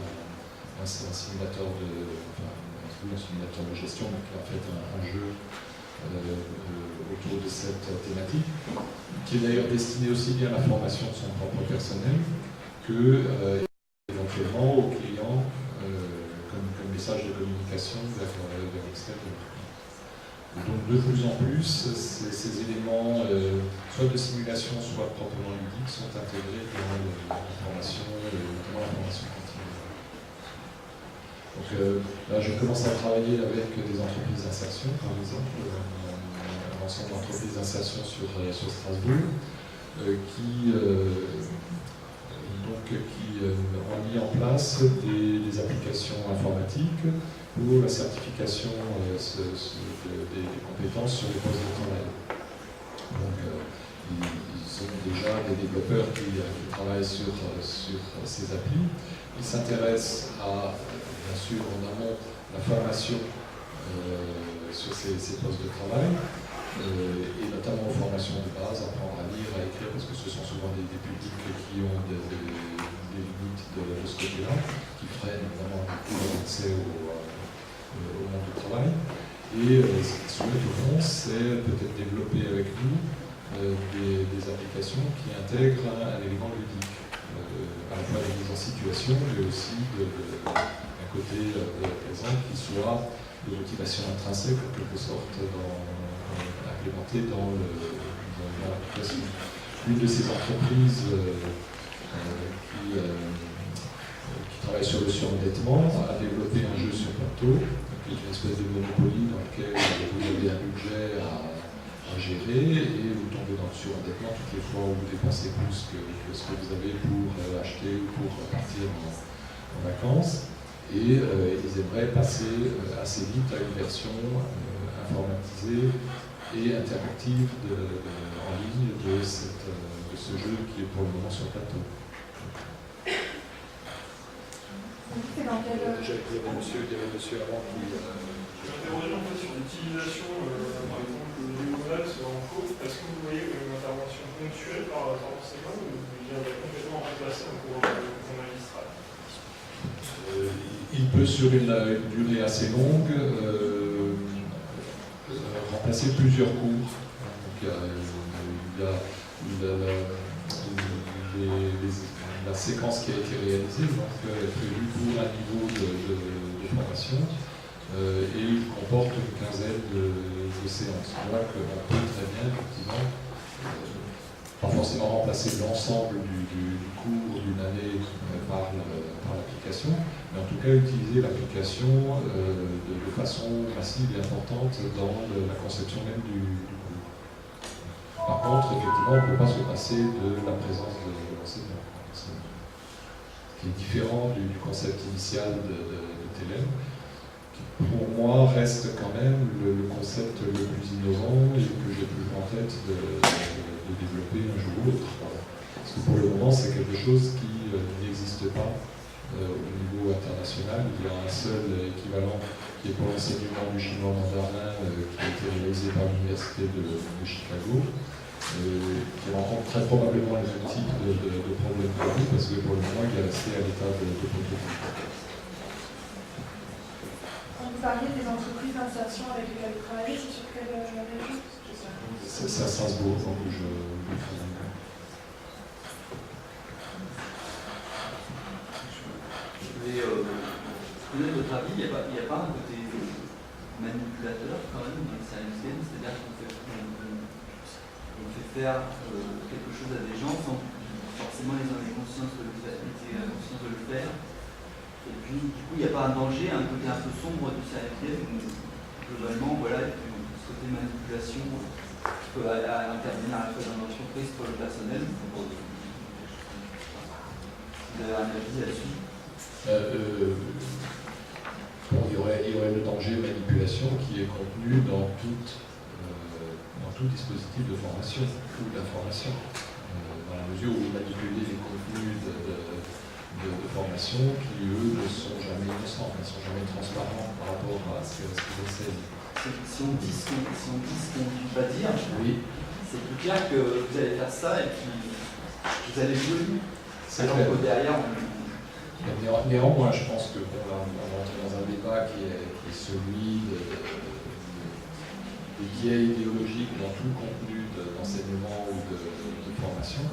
Speaker 2: un simulateur de gestion, donc qui a fait un jeu autour de cette thématique, qui est d'ailleurs destiné aussi bien à la formation de son propre personnel que éventuellement aux clients comme message de communication vers l'extérieur. Donc de plus en plus, ces éléments, soit de simulation, soit proprement ludiques, sont intégrés dans la formation, notamment la formation continue. Donc là, je commence à travailler avec des entreprises d'insertion, par exemple, un ensemble d'entreprises d'insertion sur Strasbourg, qui ont mis en place des applications informatiques pour la certification des compétences sur les postes de travail. Donc, ils ont déjà des développeurs qui travaillent sur ces applis. Ils s'intéressent à, bien sûr, en amont, la formation sur ces postes de travail, et notamment aux formations de base, apprendre à lire, à écrire, parce que ce sont souvent des publics qui ont des limites de ce côté-là, qui freinent vraiment l'accès au monde du travail. Et ce qu'ils souhaitent au fond, c'est peut-être développer avec nous des applications qui intègrent un élément ludique, à la fois de mise en situation, mais aussi d'un côté présent qui soit de motivation intrinsèque en quelque sorte implémentée dans l'application. Une de ces entreprises qui travaille sur le surendettement a développé un jeu sur plateau, qui est une espèce de Monopoly dans lequel vous avez un budget à gérer et vous tombez dans le surendettement toutes les fois où vous dépensez plus que ce que vous avez pour acheter ou pour partir en vacances. Et ils aimeraient passer assez vite à une version informatisée et interactive en ligne de ce jeu qui est pour le moment sur plateau.
Speaker 4: C'est dans quel...
Speaker 2: Déjà, il y avait monsieur avant qui...
Speaker 6: Je m'interrogeais en fait sur l'utilisation, par exemple, du modal en cours. Est-ce que vous voyez une intervention ponctuelle par l'enseignement ou il viendrait complètement remplacer un cours magistral?
Speaker 2: Il peut, sur une durée assez longue, remplacer plusieurs cours. Donc, il y a la séquence qui a été réalisée, donc est prévue pour un niveau de formation, et il comporte une quinzaine de séances. Voilà qu'on peut très bien, effectivement, pas forcément remplacer l'ensemble du cours d'une année par l'application, mais en tout cas utiliser l'application de façon massive et importante dans la conception même du cours. Par contre, effectivement, on ne peut pas se passer de la présence de l'enseignant. Ce qui est différent du concept initial de TLM, qui pour moi reste quand même le concept le plus innovant et que j'ai plus en tête de développer un jour ou l'autre. Parce que pour le moment, c'est quelque chose qui n'existe pas au niveau international. Il y a un seul équivalent qui est pour l'enseignement du chinois mandarin qui a été réalisé par l'université de Chicago. Qui rencontre très probablement les mêmes types de problèmes que nous, parce que pour le moment, il est resté à l'état de prototype.
Speaker 4: Quand vous parliez des entreprises d'insertion avec lesquelles vous travaillez, c'est sur quelle région?
Speaker 2: C'est à Strasbourg, donc je travaille.
Speaker 7: Je voulais connaître votre avis. Il n'y a pas un côté manipulateur quand même dans le service game, c'est-à-dire qu'on fait faire quelque chose à des gens sans forcément les avoir conscience de le faire. Et puis, du coup, il n'y a pas un danger, un côté un peu sombre du service game où, globalement, voilà, ce côté manipulation qui peut intervenir à la fois dans l'entreprise pour le personnel. Vous avez un avis là-dessus?
Speaker 2: Il y aurait le danger de manipulation qui est contenu dans tout dispositif de formation ou d'information, dans la mesure où vous manipulez les contenus de formation qui, eux, ne sont jamais innocents, ne sont jamais transparents par rapport à ce qu'ils enseignent.
Speaker 7: Si on dit ce qu'on ne dit pas dire,
Speaker 2: oui,
Speaker 7: c'est plus clair que vous allez faire ça et puis vous allez jouer. Alors que derrière,
Speaker 2: néanmoins, je pense qu'on va rentrer dans un débat qui est celui des biais idéologiques dans tout contenu d'enseignement ou de formation,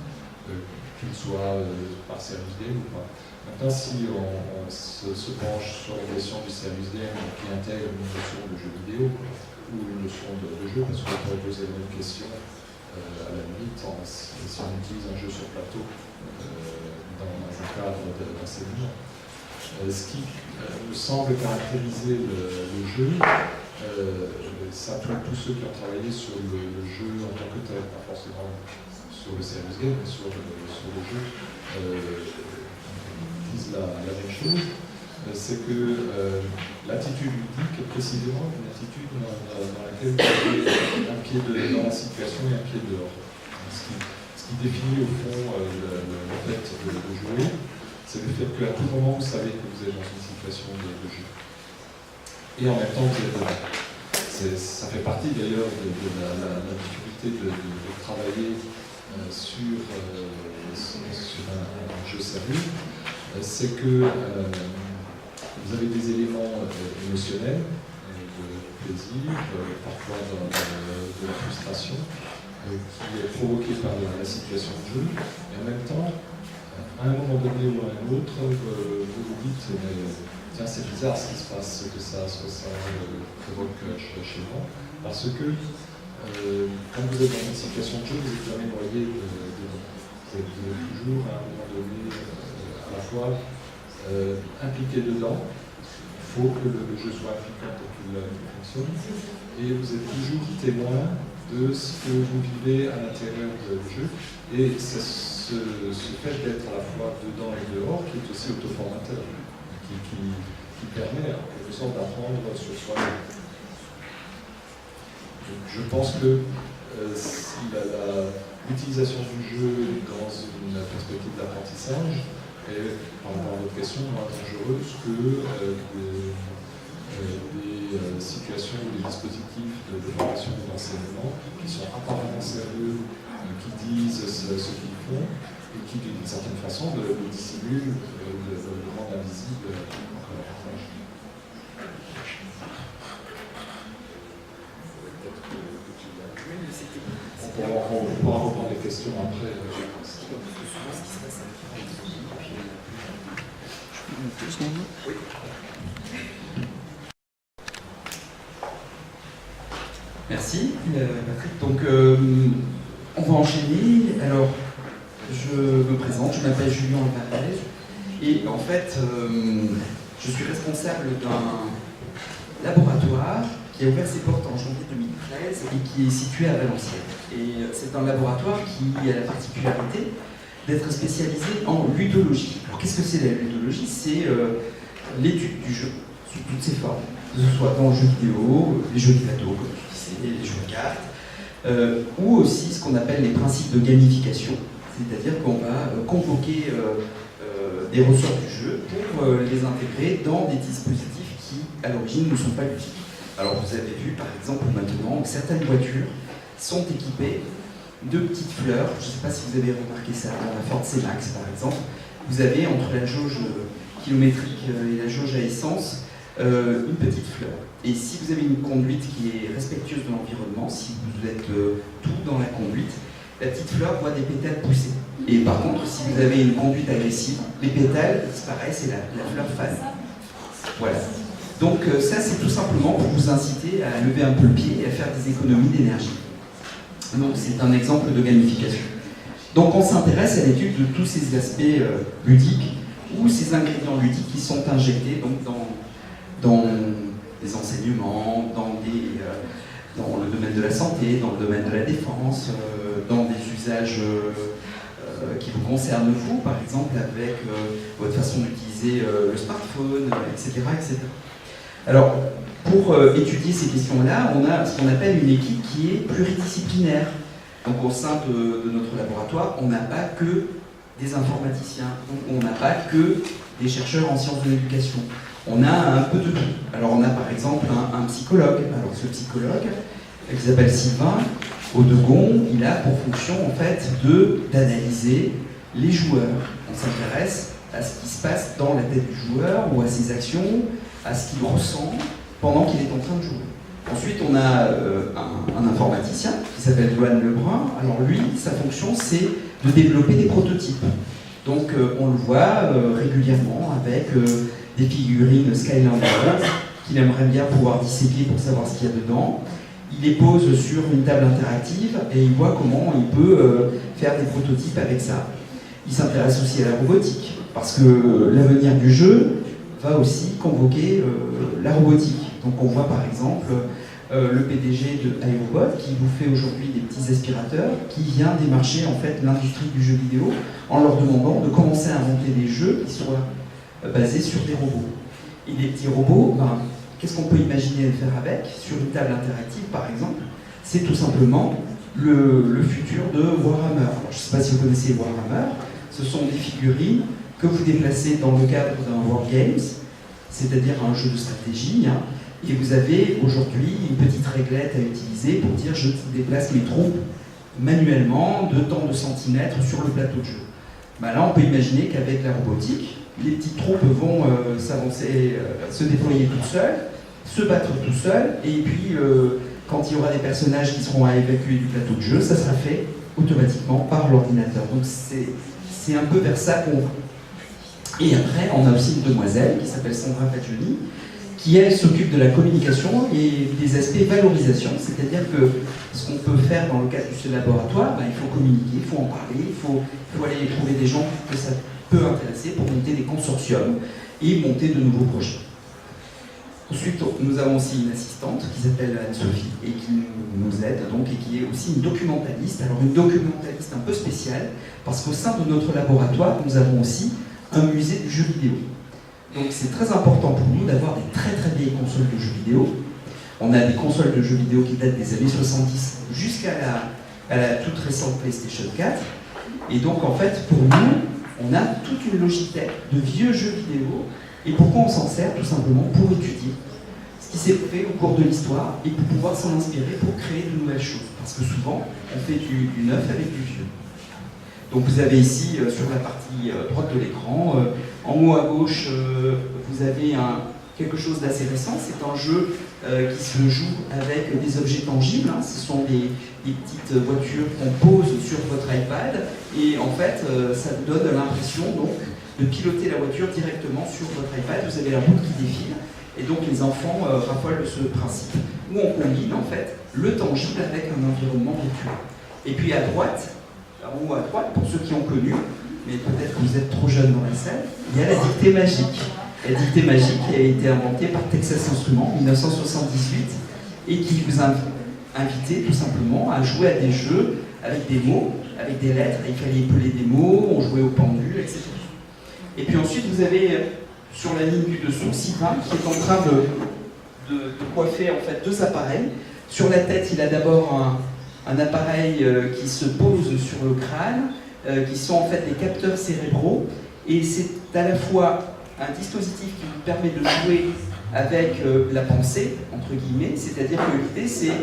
Speaker 2: qu'il soit par service game ou pas. Maintenant, si on se penche sur la question du service game qui intègre une notion de jeu vidéo ou une notion de jeu, parce qu'on pourrait poser la même question à la limite si on utilise un jeu sur plateau dans un cadre d'enseignement. Ce qui me semble caractériser le jeu, ça touche tous ceux qui ont travaillé sur le jeu en tant que tel, pas forcément sur le service game, mais sur le jeu, disent la même chose, c'est que l'attitude ludique est précisément une attitude dans laquelle vous avez un pied dans la situation et un pied dehors. ce qui définit au fond le fait de jouer, c'est le fait qu'à tout moment, vous savez que vous êtes dans une situation de jeu. Et en même temps, vous êtes dedans. Ça fait partie d'ailleurs de la difficulté de travailler sur un jeu sérieux. C'est que vous avez des éléments émotionnels, de plaisir, parfois de la frustration, qui est provoquée par la situation de jeu. Et en même temps, à un moment donné ou à un autre, vous vous dites tiens, c'est bizarre ce qui se passe, que ça provoque chez moi, parce que quand vous êtes dans une situation de jeu, vous n'êtes jamais noyé dedans. Vous êtes toujours à un moment donné à la fois impliqué dedans. Il faut que le jeu soit impliquant pour qu'il fonctionne, et vous êtes toujours témoin de ce que vous vivez à l'intérieur du jeu, et c'est ce fait d'être à la fois dedans et dehors qui est aussi autoformateur, qui permet en quelque sorte d'apprendre sur soi-même. Je pense que l'utilisation du jeu dans une perspective d'apprentissage est, par rapport à votre question, moins dangereuse que des situations ou des dispositifs de formation ou d'enseignement qui sont apparemment sérieux, qui disent ce qu'ils font, et qui, d'une certaine façon, le dissimulent, le rendent invisible encore davantage. On pourra reprendre les questions après.
Speaker 3: Merci, Patrick. Donc, on va enchaîner. Alors, je me présente, je m'appelle Julien Alvarez. Et en fait, je suis responsable d'un laboratoire qui a ouvert ses portes en janvier 2013 et qui est situé à Valenciennes. Et c'est un laboratoire qui a la particularité d'être spécialisé en ludologie. Alors qu'est-ce que c'est la ludologie? C'est l'étude du jeu sous toutes ses formes, que ce soit dans le jeu vidéo, les jeux de plateau, comme tu disais, les jeux de cartes, ou aussi ce qu'on appelle les principes de gamification, c'est-à-dire qu'on va convoquer des ressorts du jeu pour les intégrer dans des dispositifs qui, à l'origine, ne sont pas ludiques. Alors vous avez vu, par exemple, maintenant, certaines voitures sont équipées de petites fleurs. Je ne sais pas si vous avez remarqué ça, dans la Ford C-Max, par exemple. Vous avez, entre la jauge kilométrique et la jauge à essence, une petite fleur. Et si vous avez une conduite qui est respectueuse de l'environnement, si vous êtes tout dans la conduite, la petite fleur voit des pétales pousser. Et par contre, si vous avez une conduite agressive, les pétales disparaissent et la fleur fane. Voilà. Donc ça, c'est tout simplement pour vous inciter à lever un peu le pied et à faire des économies d'énergie. Donc c'est un exemple de gamification. Donc on s'intéresse à l'étude de tous ces aspects ludiques ou ces ingrédients ludiques qui sont injectés donc, dans des enseignements, dans le domaine de la santé, dans le domaine de la défense, dans des usages qui vous concernent vous, par exemple avec votre façon d'utiliser le smartphone, etc., etc. Alors, pour étudier ces questions-là, on a ce qu'on appelle une équipe qui est pluridisciplinaire. Donc au sein de notre laboratoire, on n'a pas que des informaticiens, donc on n'a pas que des chercheurs en sciences de l'éducation. On a un peu de tout. Alors on a par exemple un psychologue. Alors ce psychologue, qui s'appelle Sylvain Audegon, il a pour fonction en fait d'analyser les joueurs. On s'intéresse à ce qui se passe dans la tête du joueur ou à ses actions, à ce qu'il ressent pendant qu'il est en train de jouer. Ensuite, on a un informaticien qui s'appelle Johan Lebrun. Alors lui, sa fonction, c'est de développer des prototypes. Donc on le voit régulièrement avec des figurines Skylanders qu'il aimerait bien pouvoir disséquer pour savoir ce qu'il y a dedans. Il les pose sur une table interactive et il voit comment il peut faire des prototypes avec ça. Il s'intéresse aussi à la robotique, parce que l'avenir du jeu va aussi convoquer la robotique. Donc on voit par exemple le PDG de iRobot qui vous fait aujourd'hui des petits aspirateurs, qui vient démarcher en fait l'industrie du jeu vidéo en leur demandant de commencer à inventer des jeux qui soient basés sur des robots. Et des petits robots, qu'est-ce qu'on peut imaginer faire avec sur une table interactive par exemple? C'est tout simplement le futur de Warhammer. Alors, je ne sais pas si vous connaissez Warhammer, ce sont des figurines que vous déplacez dans le cadre d'un Wargames, c'est-à-dire un jeu de stratégie, hein, et vous avez aujourd'hui une petite réglette à utiliser pour dire je déplace mes troupes manuellement de tant de centimètres sur le plateau de jeu. Ben là, on peut imaginer qu'avec la robotique, les petites troupes vont s'avancer, se déployer toutes seules, se battre tout seuls, et puis quand il y aura des personnages qui seront à évacuer du plateau de jeu, ça sera fait automatiquement par l'ordinateur. Donc c'est un peu vers ça qu'on va. Et après, on a aussi une demoiselle qui s'appelle Sandra Fagioli, qui elle s'occupe de la communication et des aspects valorisation, c'est-à-dire que ce qu'on peut faire dans le cadre de ce laboratoire, il faut communiquer, il faut en parler, il faut aller trouver des gens que ça peut intéresser pour monter des consortiums et monter de nouveaux projets. Ensuite, nous avons aussi une assistante qui s'appelle Anne-Sophie et qui nous aide donc et qui est aussi une documentaliste. Alors une documentaliste un peu spéciale parce qu'au sein de notre laboratoire, nous avons aussi un musée du jeu vidéo. Donc c'est très important pour nous d'avoir des très très vieilles consoles de jeux vidéo. On a des consoles de jeux vidéo qui datent des années 70 jusqu'à la toute récente PlayStation 4. Et donc en fait, pour nous, on a toute une Logitech de vieux jeux vidéo. Et pourquoi on s'en sert? Tout simplement pour étudier ce qui s'est fait au cours de l'histoire et pour pouvoir s'en inspirer pour créer de nouvelles choses. Parce que souvent, on fait du neuf avec du vieux. Donc vous avez ici, sur la partie droite de l'écran, en haut à gauche, vous avez quelque chose d'assez récent. C'est un jeu qui se joue avec des objets tangibles. Hein. Ce sont des petites voitures qu'on pose sur votre iPad. Et en fait, ça vous donne l'impression donc de piloter la voiture directement sur votre iPad. Vous avez la route qui défile. Et donc les enfants raffolent de ce principe. Où on combine en fait le tangible avec un environnement virtuel. Et puis à droite, en haut à droite, pour ceux qui ont connu, mais peut-être que vous êtes trop jeune dans la salle, il y a la dictée magique. La dictée magique a été inventée par Texas Instruments en 1978 et qui vous invitait tout simplement à jouer à des jeux avec des mots, avec des lettres. Il fallait épeler des mots, on jouait au pendule, etc. Et puis ensuite, vous avez sur la ligne du dessous Sylvain qui est en train de coiffer en fait deux appareils. Sur la tête, il a d'abord un appareil qui se pose sur le crâne, qui sont en fait des capteurs cérébraux, et c'est à la fois un dispositif qui vous permet de jouer avec la pensée, entre guillemets, c'est-à-dire que l'idée c'est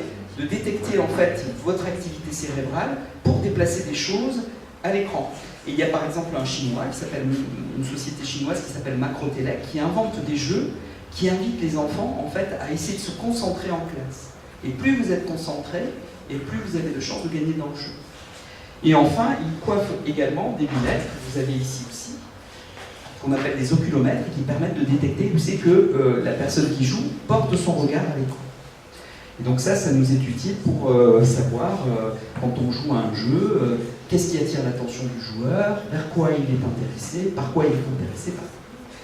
Speaker 3: de détecter en fait votre activité cérébrale pour déplacer des choses à l'écran. Et il y a par exemple un chinois qui s'appelle, une société chinoise qui s'appelle Macrotelec, qui invente des jeux qui invitent les enfants en fait à essayer de se concentrer en classe. Et plus vous êtes concentré, et plus vous avez de chances de gagner dans le jeu. Et enfin, il coiffe également des lunettes, que vous avez ici aussi, qu'on appelle des oculomètres, qui permettent de détecter où c'est que la personne qui joue porte son regard à l'écran. Et donc ça nous est utile pour savoir, quand on joue à un jeu, qu'est-ce qui attire l'attention du joueur, vers quoi il est intéressé, par quoi il est intéressé,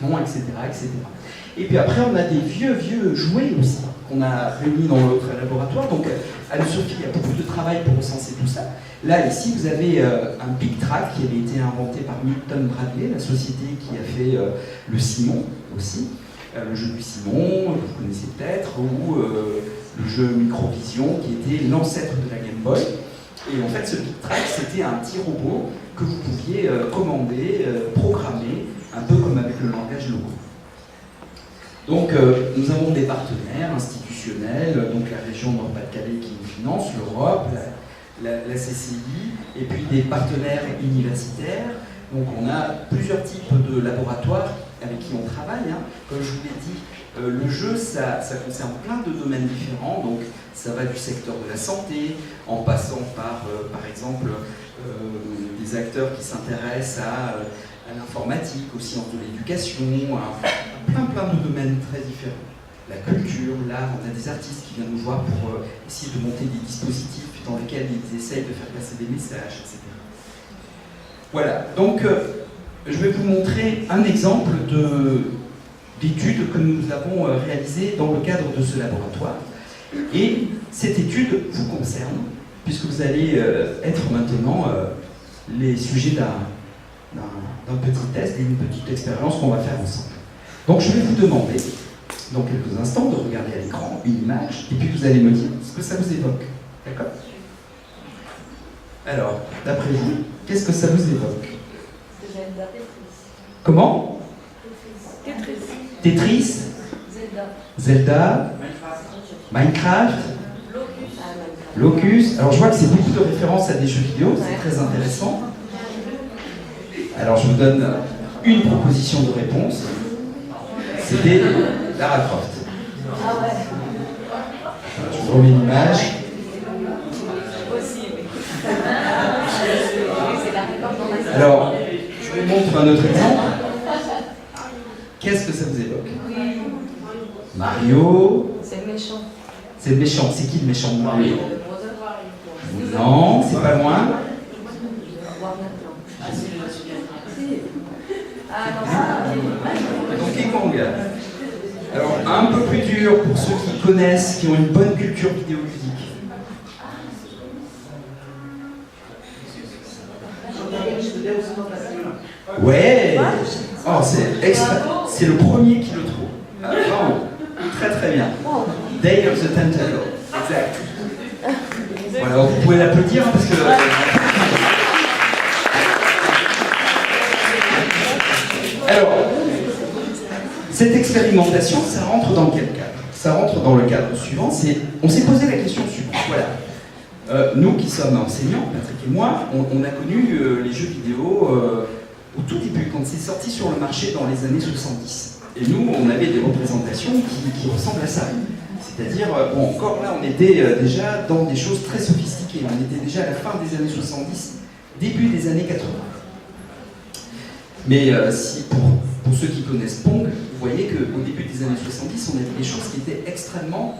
Speaker 3: non, etc., etc. Et puis après, on a des vieux jouets aussi, qu'on a réunis dans notre laboratoire. Donc, Anne-Sophie, il y a beaucoup de travail pour recenser tout ça. Là, ici, vous avez un Big Track qui avait été inventé par Milton Bradley, la société qui a fait le Simon aussi, le jeu du Simon, vous connaissez peut-être, ou le jeu Microvision, qui était l'ancêtre de la Game Boy. Et en fait, ce Big Track, c'était un petit robot que vous pouviez commander, programmer, un peu comme avec le langage Logo. Donc, nous avons des partenaires institutionnels, donc la région Nord-Pas-de-Calais qui nous finance, l'Europe, la CCI, et puis des partenaires universitaires. Donc, on a plusieurs types de laboratoires avec qui on travaille. Hein. Comme je vous l'ai dit, le jeu, ça concerne plein de domaines différents. Donc, ça va du secteur de la santé, en passant par exemple, des acteurs qui s'intéressent à l'informatique, aux sciences de l'éducation, à plein de domaines très différents. La culture, l'art, on a des artistes qui viennent nous voir pour essayer de monter des dispositifs dans lesquels ils essayent de faire passer des messages, etc. Voilà, donc je vais vous montrer un exemple d'étude que nous avons réalisée dans le cadre de ce laboratoire. Et cette étude vous concerne, puisque vous allez être maintenant les sujets d'un petit test et une petite expérience qu'on va faire ensemble. Donc je vais vous demander, dans quelques instants, de regarder à l'écran une image, et puis vous allez me dire ce que ça vous évoque. D'accord ? Alors, d'après vous, qu'est-ce que ça vous évoque? Comment? Tetris. Zelda. Minecraft. Locus. Alors je vois que c'est beaucoup de références à des jeux vidéo, c'est très intéressant. Alors je vous donne une proposition de réponse. C'était Lara Croft. Voilà, je vous remets l'image. Alors, je vous montre un autre exemple. Qu'est-ce que ça vous évoque? Mario.
Speaker 8: C'est méchant.
Speaker 3: C'est le méchant. C'est qui le méchant de Mario? Non, c'est pas loin. Donkey Kong. Alors, un peu plus dur pour ceux qui connaissent, qui ont une bonne culture vidéoludique. Ouais. Oh, c'est le premier qui le trouve. Ah, bravo. Très très bien. Day of the Tentacle. Exact. Voilà, vous pouvez l'applaudir hein, parce que. Alors, cette expérimentation, ça rentre dans quel cadre? Ça rentre dans le cadre suivant. On s'est posé la question suivante. Voilà. Nous qui sommes enseignants, Patrick et moi, on a connu les jeux vidéo au tout début, quand c'est sorti sur le marché dans les années 70. Et nous, on avait des représentations qui ressemblent à ça. C'est-à-dire, bon, encore là, on était déjà dans des choses très sophistiquées. On était déjà à la fin des années 70, début des années 80. Mais si, pour ceux qui connaissent Pong, vous voyez qu'au début des années 70, on avait des choses qui étaient extrêmement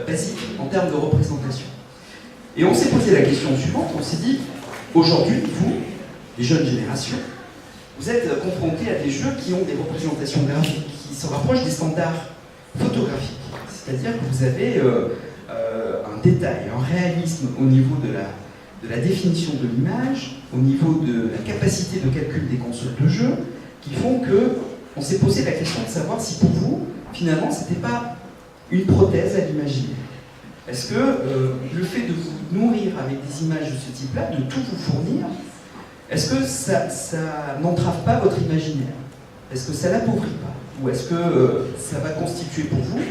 Speaker 3: basiques en termes de représentation. Et on s'est posé la question suivante, on s'est dit, aujourd'hui, vous, les jeunes générations, vous êtes confrontés à des jeux qui ont des représentations graphiques, qui se rapprochent des standards photographiques. C'est-à-dire que vous avez un détail, un réalisme au niveau de la définition de l'image, au niveau de la capacité de calcul des consoles de jeu, qui font qu'on s'est posé la question de savoir si pour vous, finalement, ce n'était pas une prothèse à l'imaginaire. Est-ce que le fait de vous nourrir avec des images de ce type-là, de tout vous fournir, est-ce que ça n'entrave pas votre imaginaire? Est-ce que ça l'appauvrit pas? Ou est-ce que ça va constituer pour vous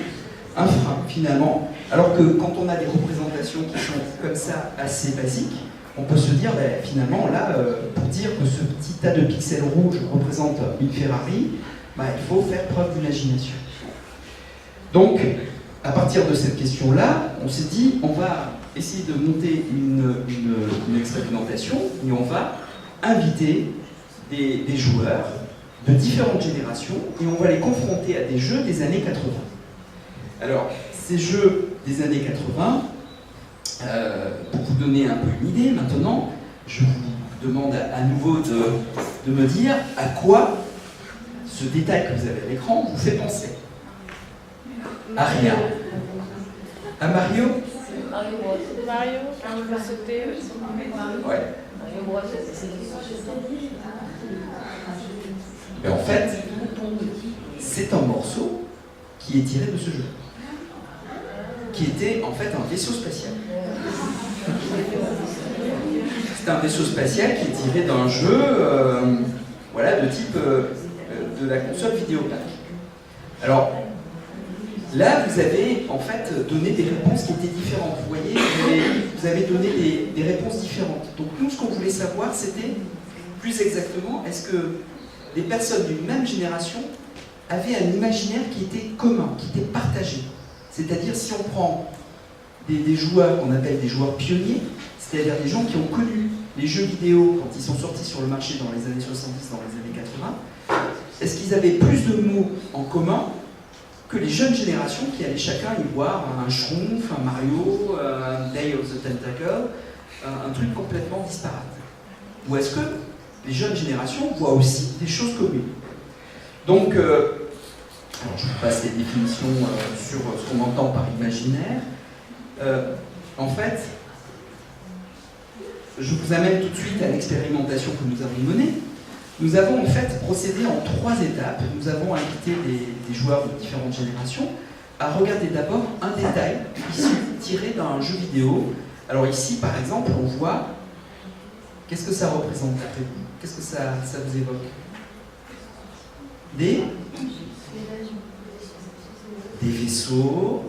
Speaker 3: un frein, finalement? Alors que quand on a des représentations qui sont comme ça, assez basiques, on peut se dire, ben, finalement, là, pour dire que ce petit tas de pixels rouges représente une Ferrari, ben, il faut faire preuve d'imagination. Donc, à partir de cette question-là, on s'est dit, on va essayer de monter une expérimentation et on va inviter des joueurs de différentes générations et on va les confronter à des jeux des années 80. Alors, ces jeux des années 80, pour vous donner un peu une idée maintenant, je vous demande à nouveau de me dire à quoi ce détail que vous avez à l'écran vous fait penser. À rien. À Mario?
Speaker 4: Mario, quand on peut sauter.
Speaker 3: Ouais. Mais en fait, c'est un morceau qui est tiré de ce jeu, qui était en fait un vaisseau spatial. C'est un vaisseau spatial qui est tiré d'un jeu voilà, de type de la console Vidéopack. Alors, là, vous avez en fait donné des réponses qui étaient différentes. Vous voyez, vous avez donné des réponses différentes. Donc nous, ce qu'on voulait savoir, c'était plus exactement, est-ce que les personnes d'une même génération avaient un imaginaire qui était commun, qui était partagé. C'est-à-dire, si on prend des joueurs qu'on appelle des joueurs pionniers, c'est-à-dire des gens qui ont connu les jeux vidéo quand ils sont sortis sur le marché dans les années 70, dans les années 80, est-ce qu'ils avaient plus de mots en commun que les jeunes générations qui allaient chacun y voir un Schtroumpf, un Mario, un Day of the Tentacle, un truc complètement disparate? Ou est-ce que les jeunes générations voient aussi des choses communes? Donc, alors je vous passe les définitions sur ce qu'on entend par imaginaire. En fait, je vous amène tout de suite à l'expérimentation que nous avons menée. Nous avons en fait procédé en 3 étapes. Nous avons invité des joueurs de différentes générations à regarder d'abord un détail issu tiré d'un jeu vidéo. Alors ici, par exemple, on voit Qu'est-ce que ça représente d'après vous? Qu'est-ce que ça vous évoque? Des vaisseaux,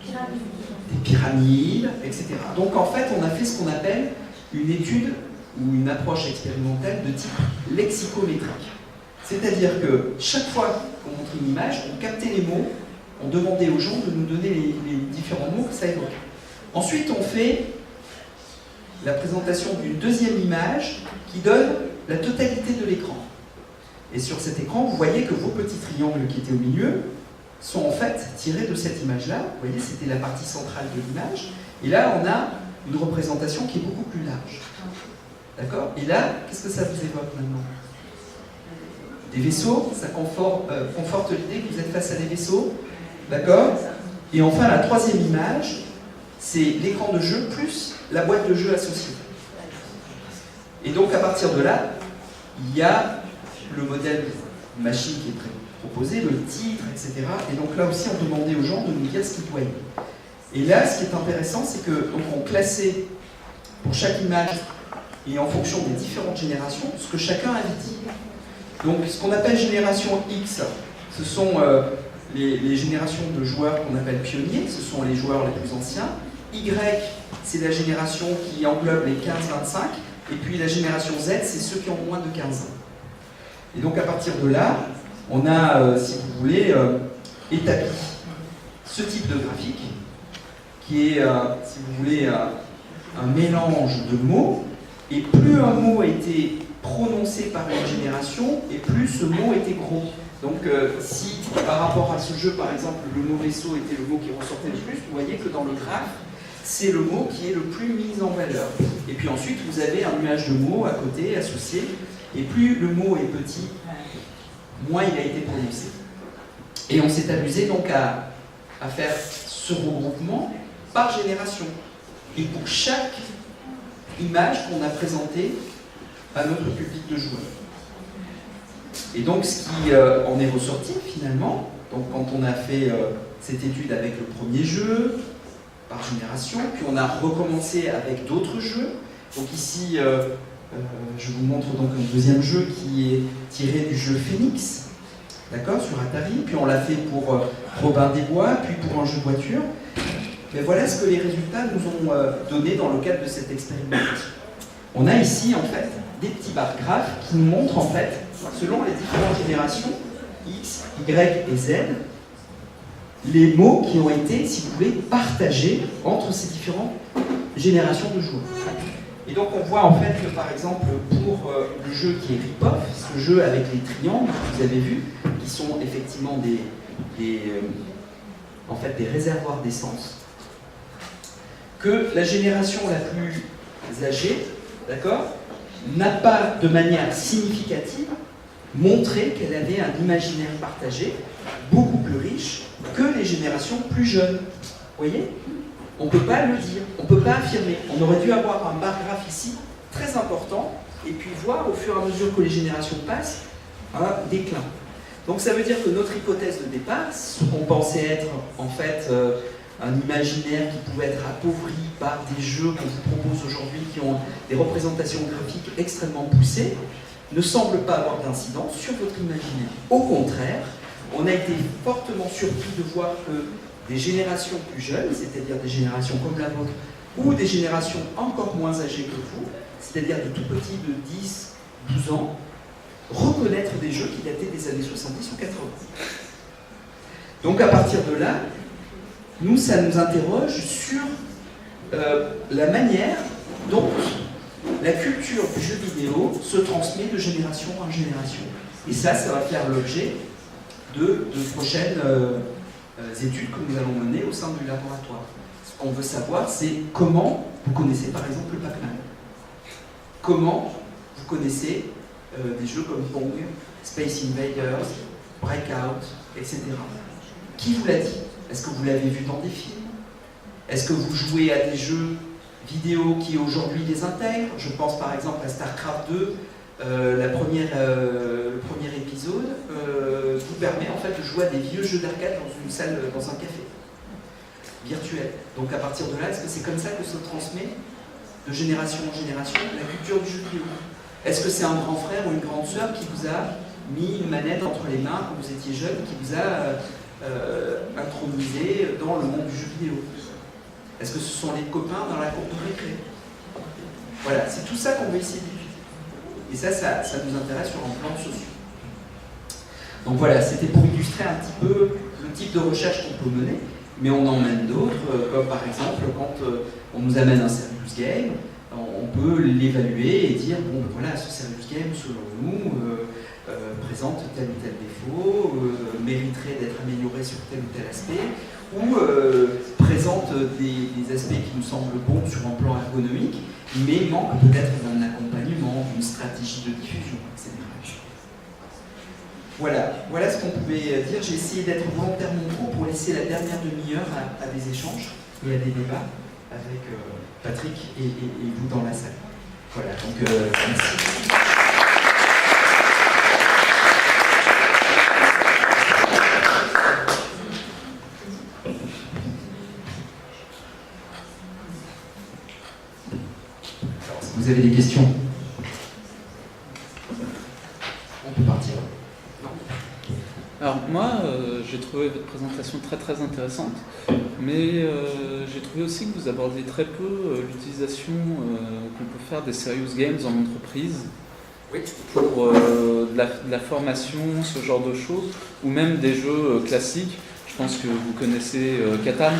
Speaker 3: des pyramides, etc. Donc en fait, on a fait ce qu'on appelle une étude ou une approche expérimentale de type lexicométrique. C'est-à-dire que chaque fois qu'on montre une image, on captait les mots, on demandait aux gens de nous donner les différents mots que ça évoque. Ensuite, on fait la présentation d'une deuxième image qui donne la totalité de l'écran. Et sur cet écran, vous voyez que vos petits triangles qui étaient au milieu sont en fait tirés de cette image-là. Vous voyez, c'était la partie centrale de l'image. Et là, on a une représentation qui est beaucoup plus large. D'accord? Et là, qu'est-ce que ça vous évoque maintenant? Des vaisseaux, ça conforte l'idée que vous êtes face à des vaisseaux. D'accord? Et enfin, la troisième image, c'est l'écran de jeu plus la boîte de jeu associée. Et donc, à partir de là, il y a le modèle machine qui est proposé, le titre, etc. Et donc là aussi, on demandait aux gens de nous dire ce qu'ils voyaient. Et là, ce qui est intéressant, c'est qu'on classait pour chaque image et en fonction des différentes générations, ce que chacun avait dit. Donc, ce qu'on appelle génération X, ce sont les générations de joueurs qu'on appelle pionniers, ce sont les joueurs les plus anciens. Y, c'est la génération qui englobe les 15-25, et puis la génération Z, c'est ceux qui ont moins de 15 ans. Et donc, à partir de là, on a, si vous voulez, établi ce type de graphique, qui est, si vous voulez, un mélange de mots, et plus un mot était prononcé par une génération, et plus ce mot était gros. Donc, si par rapport à ce jeu, par exemple, le mot vaisseau était le mot qui ressortait le plus, vous voyez que dans le graphe, c'est le mot qui est le plus mis en valeur. Et puis ensuite, vous avez un nuage de mots à côté, associé, et plus le mot est petit, moins il a été prononcé. Et on s'est amusé donc à faire ce regroupement par génération. Et pour chaque image qu'on a présentée à notre public de joueurs. Et donc ce qui en est ressorti finalement, donc quand on a fait cette étude avec le premier jeu, par génération, puis on a recommencé avec d'autres jeux. Donc ici, je vous montre donc un deuxième jeu qui est tiré du jeu Phoenix, d'accord, sur Atari, puis on l'a fait pour Robin des Bois, puis pour un jeu de voiture. Mais voilà ce que les résultats nous ont donné dans le cadre de cette expérimentation. On a ici en fait des petits barres graphes qui nous montrent en fait, selon les différentes générations, X, Y et Z, les mots qui ont été, si vous voulez, partagés entre ces différentes générations de joueurs. Et donc on voit en fait que par exemple pour le jeu qui est Rip-Off, ce jeu avec les triangles que vous avez vus, qui sont effectivement en fait des réservoirs d'essence, que la génération la plus âgée, d'accord, n'a pas de manière significative montré qu'elle avait un imaginaire partagé beaucoup plus riche que les générations plus jeunes. Vous voyez? On ne peut pas le dire, on ne peut pas affirmer. On aurait dû avoir un bar graphe ici, très important, et puis voir au fur et à mesure que les générations passent, un déclin. Donc ça veut dire que notre hypothèse de départ, ce qu'on pensait être en fait un imaginaire qui pouvait être appauvri par des jeux qu'on vous propose aujourd'hui qui ont des représentations graphiques extrêmement poussées, ne semble pas avoir d'incidence sur votre imaginaire. Au contraire, on a été fortement surpris de voir que des générations plus jeunes, c'est-à-dire des générations comme la vôtre, ou des générations encore moins âgées que vous, c'est-à-dire des tout petits de 10, 12 ans, reconnaître des jeux qui dataient des années 70 ou 80. Donc à partir de là, nous, ça nous interroge sur la manière dont la culture du jeu vidéo se transmet de génération en génération. Et ça va faire l'objet de prochaines études que nous allons mener au sein du laboratoire. Ce qu'on veut savoir, c'est comment vous connaissez par exemple le Pac-Man. Comment vous connaissez des jeux comme Pong, Space Invaders, Breakout, etc. Qui vous l'a dit? Est-ce que vous l'avez vu dans des films? Est-ce que vous jouez à des jeux vidéo qui aujourd'hui les intègrent? Je pense par exemple à StarCraft 2, le premier épisode vous permet en fait de jouer à des vieux jeux d'arcade dans une salle, dans un café virtuel. Donc à partir de là, est-ce que c'est comme ça que se transmet de génération en génération, la culture du jeu vidéo? Est-ce que c'est un grand frère ou une grande sœur qui vous a mis une manette entre les mains quand vous étiez jeune, qui vous a intronisé dans le monde du jeu vidéo? Est-ce que ce sont les copains dans la cour de récré? Voilà, c'est tout ça qu'on veut essayer d'étudier. Et ça nous intéresse sur un plan social. Donc voilà, c'était pour illustrer un petit peu le type de recherche qu'on peut mener, mais on en mène d'autres, comme par exemple quand on nous amène un serious game, on peut l'évaluer et dire, bon ben voilà, ce serious game, selon nous, présente tel ou tel défaut, mériterait d'être amélioré sur tel ou tel aspect, ou présente des aspects qui nous semblent bons sur un plan ergonomique, mais manque peut-être d'un accompagnement, d'une stratégie de diffusion, etc. Voilà ce qu'on pouvait dire. J'ai essayé d'être volontairement court pour laisser la dernière demi-heure à des échanges et à des débats avec Patrick et vous dans la salle. Voilà, donc merci. Alors, si vous avez des questions, on peut partir.
Speaker 1: Alors moi, j'ai trouvé votre présentation très très intéressante, mais j'ai trouvé aussi que vous abordiez très peu l'utilisation qu'on peut faire des serious games en entreprise pour de la formation, ce genre de choses, ou même des jeux classiques. Je pense que vous connaissez Catan.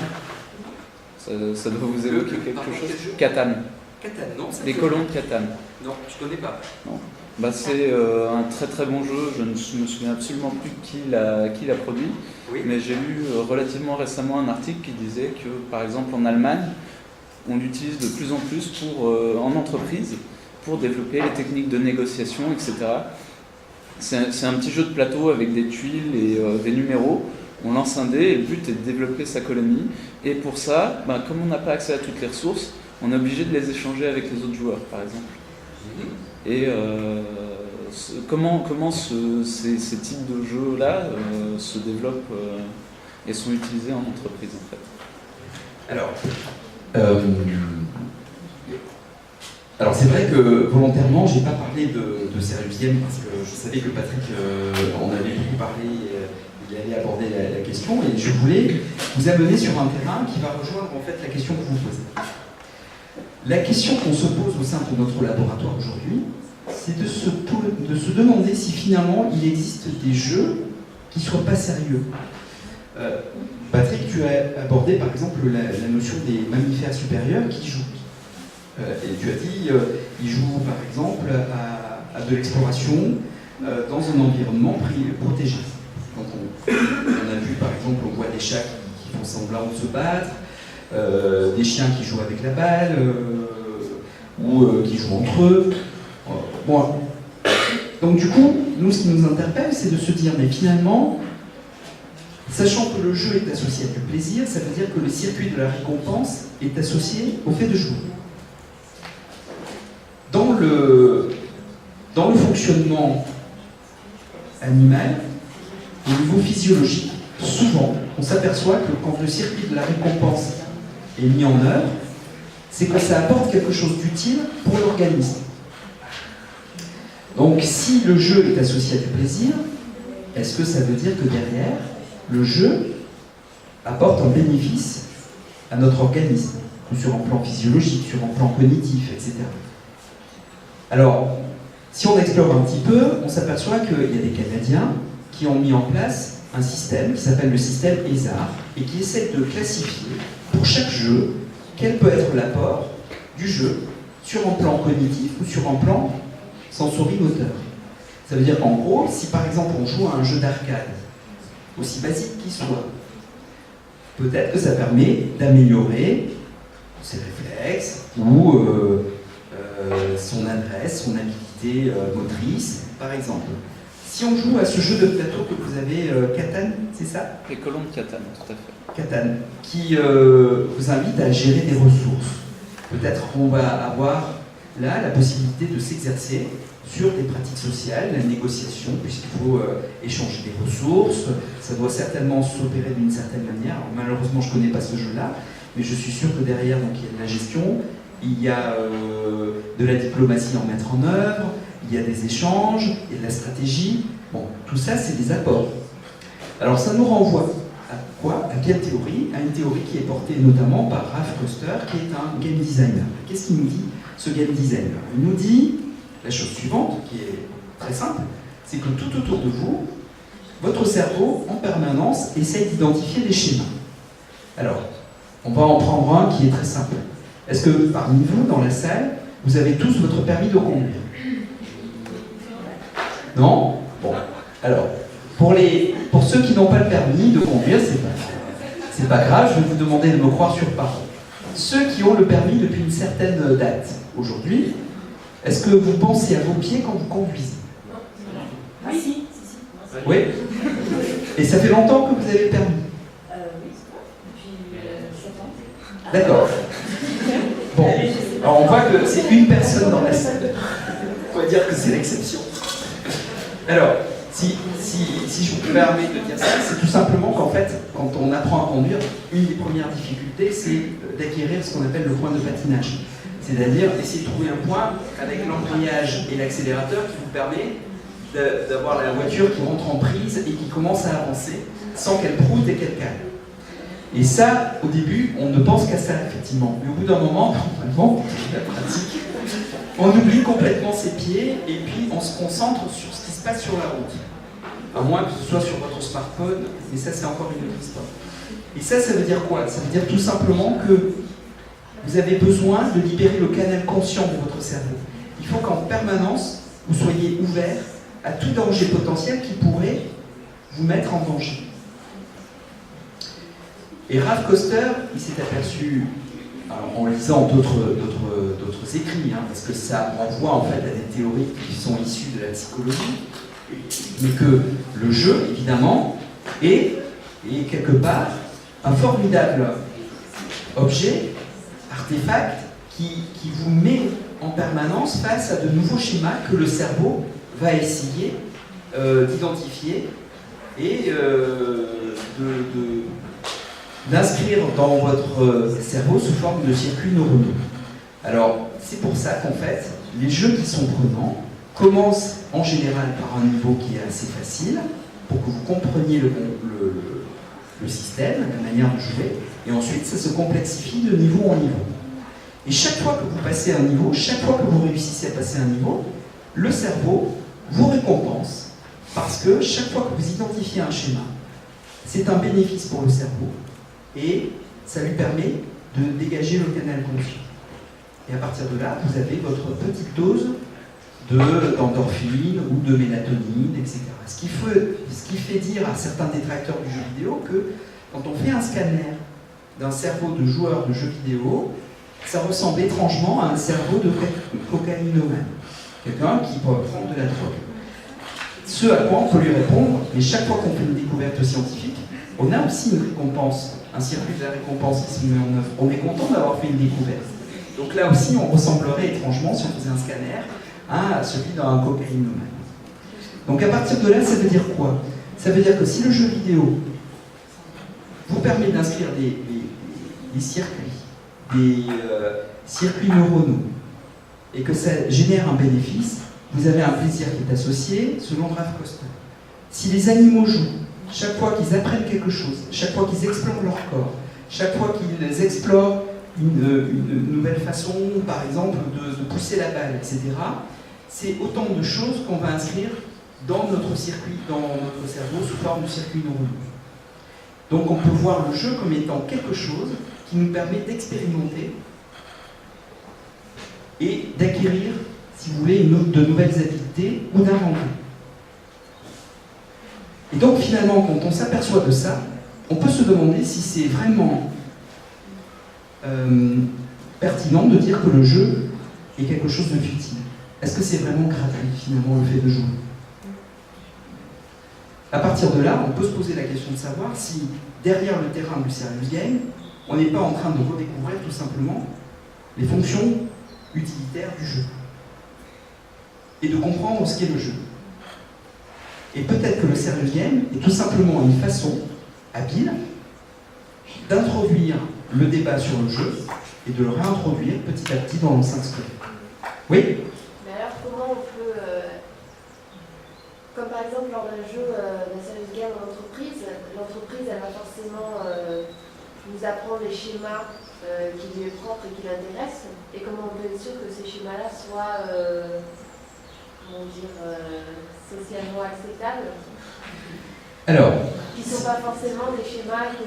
Speaker 1: Ça doit vous évoquer quelque chose. Catan.
Speaker 3: Catan, non?
Speaker 1: Les colons de Catan.
Speaker 3: Non, je connais pas.
Speaker 1: Non. Bah, c'est un très très bon jeu, je ne me souviens absolument plus qui l'a produit,
Speaker 3: Oui.
Speaker 1: mais j'ai lu relativement récemment un article qui disait que par exemple en Allemagne, on l'utilise de plus en plus en entreprise pour développer les techniques de négociation, etc. C'est un petit jeu de plateau avec des tuiles et des numéros, on lance un dé et le but est de développer sa colonie, et pour ça, bah, comme on n'a pas accès à toutes les ressources, on est obligé de les échanger avec les autres joueurs par exemple. Et comment ces types de jeux-là se développent et sont utilisés en entreprise en fait?
Speaker 3: Alors c'est vrai que volontairement, j'ai pas parlé de serious game parce que je savais que Patrick en avait beaucoup parlé, il allait aborder la question, et je voulais vous amener sur un terrain qui va rejoindre en fait la question que vous posez. La question qu'on se pose au sein de notre laboratoire aujourd'hui, c'est de se demander si finalement il existe des jeux qui ne soient pas sérieux. Patrick, tu as abordé par exemple la notion des mammifères supérieurs qui jouent. Et tu as dit ils jouent par exemple à de l'exploration dans un environnement protégé. Donc on a vu par exemple, on voit des chats qui font semblant de se battre, des chiens qui jouent avec la balle, ou qui jouent entre eux. Bon. Donc du coup, nous, ce qui nous interpelle, c'est de se dire, mais finalement, sachant que le jeu est associé à du plaisir, ça veut dire que le circuit de la récompense est associé au fait de jouer. Dans le fonctionnement animal, au niveau physiologique, souvent, on s'aperçoit que quand le circuit de la récompense est mis en œuvre, c'est que ça apporte quelque chose d'utile pour l'organisme. Donc si le jeu est associé à du plaisir, est-ce que ça veut dire que derrière, le jeu apporte un bénéfice à notre organisme, sur un plan physiologique, sur un plan cognitif, etc. Alors, si on explore un petit peu, on s'aperçoit qu'il y a des Canadiens qui ont mis en place un système qui s'appelle le système ESAR et qui essaie de classifier pour chaque jeu quel peut être l'apport du jeu sur un plan cognitif ou sur un plan sensorimoteur. Ça veut dire qu'en gros, si par exemple on joue à un jeu d'arcade, aussi basique qu'il soit, peut-être que ça permet d'améliorer ses réflexes ou son adresse, son habilité motrice, par exemple. Si on joue à ce jeu de plateau que vous avez, Catan, c'est ça?
Speaker 1: Les colons de Catan, tout à fait.
Speaker 3: Catan, qui vous invite à gérer des ressources. Peut-être qu'on va avoir là la possibilité de s'exercer sur des pratiques sociales, la négociation, puisqu'il faut échanger des ressources. Ça doit certainement s'opérer d'une certaine manière. Alors, malheureusement, je ne connais pas ce jeu-là, mais je suis sûr que derrière, donc, il y a de la gestion, il y a de la diplomatie à en mettre en œuvre, il y a des échanges, il y a de la stratégie. Bon, tout ça, c'est des apports. Alors ça nous renvoie à quoi? À quelle théorie? À une théorie qui est portée notamment par Ralph Koester, qui est un game designer. Qu'est-ce qu'il nous dit, ce game designer? Il nous dit la chose suivante, qui est très simple, c'est que tout autour de vous, votre cerveau, en permanence, essaye d'identifier des schémas. Alors, on va en prendre un qui est très simple. Est-ce que parmi vous, dans la salle, vous avez tous votre permis de conduire? Non? Bon. Alors, pour ceux qui n'ont pas le permis de conduire, c'est pas grave, je vais vous demander de me croire sur parole. Ceux qui ont le permis depuis une certaine date, aujourd'hui, est-ce que vous pensez à vos pieds quand vous conduisez?
Speaker 5: Oui.
Speaker 3: Oui. Et ça fait longtemps que vous avez le permis?
Speaker 5: Oui, depuis 7 ans.
Speaker 3: D'accord. Bon, alors on voit que c'est une personne dans la salle. On va dire que c'est l'exception. Alors, si je vous permets de dire ça, c'est tout simplement qu'en fait, quand on apprend à conduire, une des premières difficultés, c'est d'acquérir ce qu'on appelle le point de patinage. C'est-à-dire essayer de trouver un point avec l'embrayage et l'accélérateur qui vous permet d'avoir la voiture qui rentre en prise et qui commence à avancer sans qu'elle proute et qu'elle cale. Et ça, au début, on ne pense qu'à ça, effectivement. Mais au bout d'un moment, normalement, la pratique, on oublie complètement ses pieds et puis on se concentre sur ce qui se passe sur la route. À moins que ce soit sur votre smartphone, mais ça, c'est encore une autre histoire. Et ça veut dire quoi? Ça veut dire tout simplement que vous avez besoin de libérer le canal conscient de votre cerveau. Il faut qu'en permanence, vous soyez ouvert à tout danger potentiel qui pourrait vous mettre en danger. Et Ralph Koester, il s'est aperçu, alors, en lisant d'autres écrits, parce que ça renvoie en fait à des théories qui sont issues de la psychologie, mais que le jeu, évidemment, est quelque part un formidable objet, artefact, qui vous met en permanence face à de nouveaux schémas que le cerveau va essayer d'identifier et d'inscrire dans votre cerveau sous forme de circuits neuronaux. Alors, c'est pour ça qu'en fait, les jeux qui sont prenants commencent en général par un niveau qui est assez facile, pour que vous compreniez le système, la manière de jouer, et ensuite ça se complexifie de niveau en niveau. Et chaque fois que vous passez un niveau, chaque fois que vous réussissez à passer un niveau, le cerveau vous récompense, parce que chaque fois que vous identifiez un schéma, c'est un bénéfice pour le cerveau, et ça lui permet de dégager le canal conscient. Et à partir de là, vous avez votre petite dose d'endorphine ou de mélatonine, etc. Ce qui fait dire à certains détracteurs du jeu vidéo que quand on fait un scanner d'un cerveau de joueur de jeux vidéo, ça ressemble étrangement à un cerveau de cocaïnomane. Quelqu'un qui peut prendre de la drogue. Ce à quoi on peut lui répondre, mais chaque fois qu'on fait une découverte scientifique, on a aussi une récompense, un circuit de la récompense qui se met en œuvre. On est content d'avoir fait une découverte. Donc là aussi, on ressemblerait étrangement, si on faisait un scanner, à celui d'un cocaïnomane. Donc à partir de là, ça veut dire quoi? Ça veut dire que si le jeu vidéo vous permet d'inscrire des circuits, des circuits neuronaux, et que ça génère un bénéfice, vous avez un plaisir qui est associé, selon Ralph Koester. Si les animaux jouent, chaque fois qu'ils apprennent quelque chose, chaque fois qu'ils explorent leur corps, chaque fois qu'ils explorent une nouvelle façon, par exemple, de pousser la balle, etc., c'est autant de choses qu'on va inscrire dans notre circuit, dans notre cerveau, sous forme de circuits neuronaux. Donc on peut voir le jeu comme étant quelque chose qui nous permet d'expérimenter et d'acquérir, si vous voulez, de nouvelles habiletés ou d'inventer. Et donc finalement, quand on s'aperçoit de ça, on peut se demander si c'est vraiment pertinent de dire que le jeu est quelque chose de futile. Est-ce que c'est vraiment gratuit finalement le fait de jouer? À partir de là, on peut se poser la question de savoir si derrière le terrain du serious game, on n'est pas en train de redécouvrir tout simplement les fonctions utilitaires du jeu et de comprendre ce qu'est le jeu. Et peut-être que le serious game est tout simplement une façon habile d'introduire le débat sur le jeu et de le réintroduire petit à petit dans l'enceinte scolaire. Oui?
Speaker 8: Mais alors comment on peut, comme par exemple lors d'un jeu d'un serious game en entreprise, l'entreprise elle va forcément nous apprendre les schémas qui lui est propre et qui l'intéressent, et comment on peut être sûr que ces schémas-là soient comment dire, socialement acceptables?
Speaker 3: Alors,
Speaker 8: qui ne sont pas forcément des schémas que,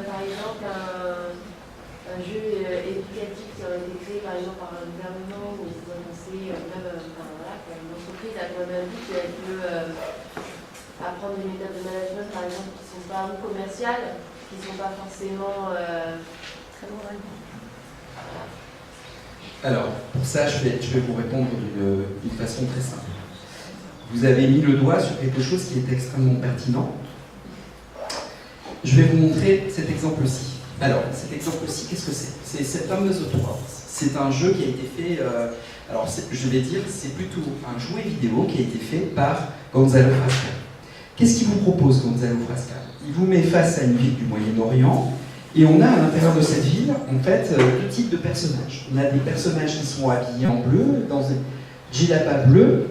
Speaker 8: par exemple, un jeu éducatif qui aurait été créé par exemple par un gouvernement ou des avancées, même voilà, une entreprise a quand même un but, elle peut apprendre des méthodes de management par exemple qui ne sont pas commerciales, qui ne sont pas forcément très morales.
Speaker 3: Alors, pour ça, je vais vous répondre d'une façon très simple. Vous avez mis le doigt sur quelque chose qui est extrêmement pertinent. Je vais vous montrer cet exemple-ci. Alors, cet exemple-ci, qu'est-ce que c'est? C'est cette fameuse The Wars. C'est un jeu qui a été fait, alors je vais dire, c'est plutôt un jouet vidéo qui a été fait par Gonzalo Frascal. Qu'est-ce qu'il vous propose, Gonzalo Frascal? Il vous met face à une ville du Moyen-Orient, et on a à l'intérieur de cette ville, en fait, deux types de personnages. On a des personnages qui sont habillés en bleu, dans un djellaba bleu,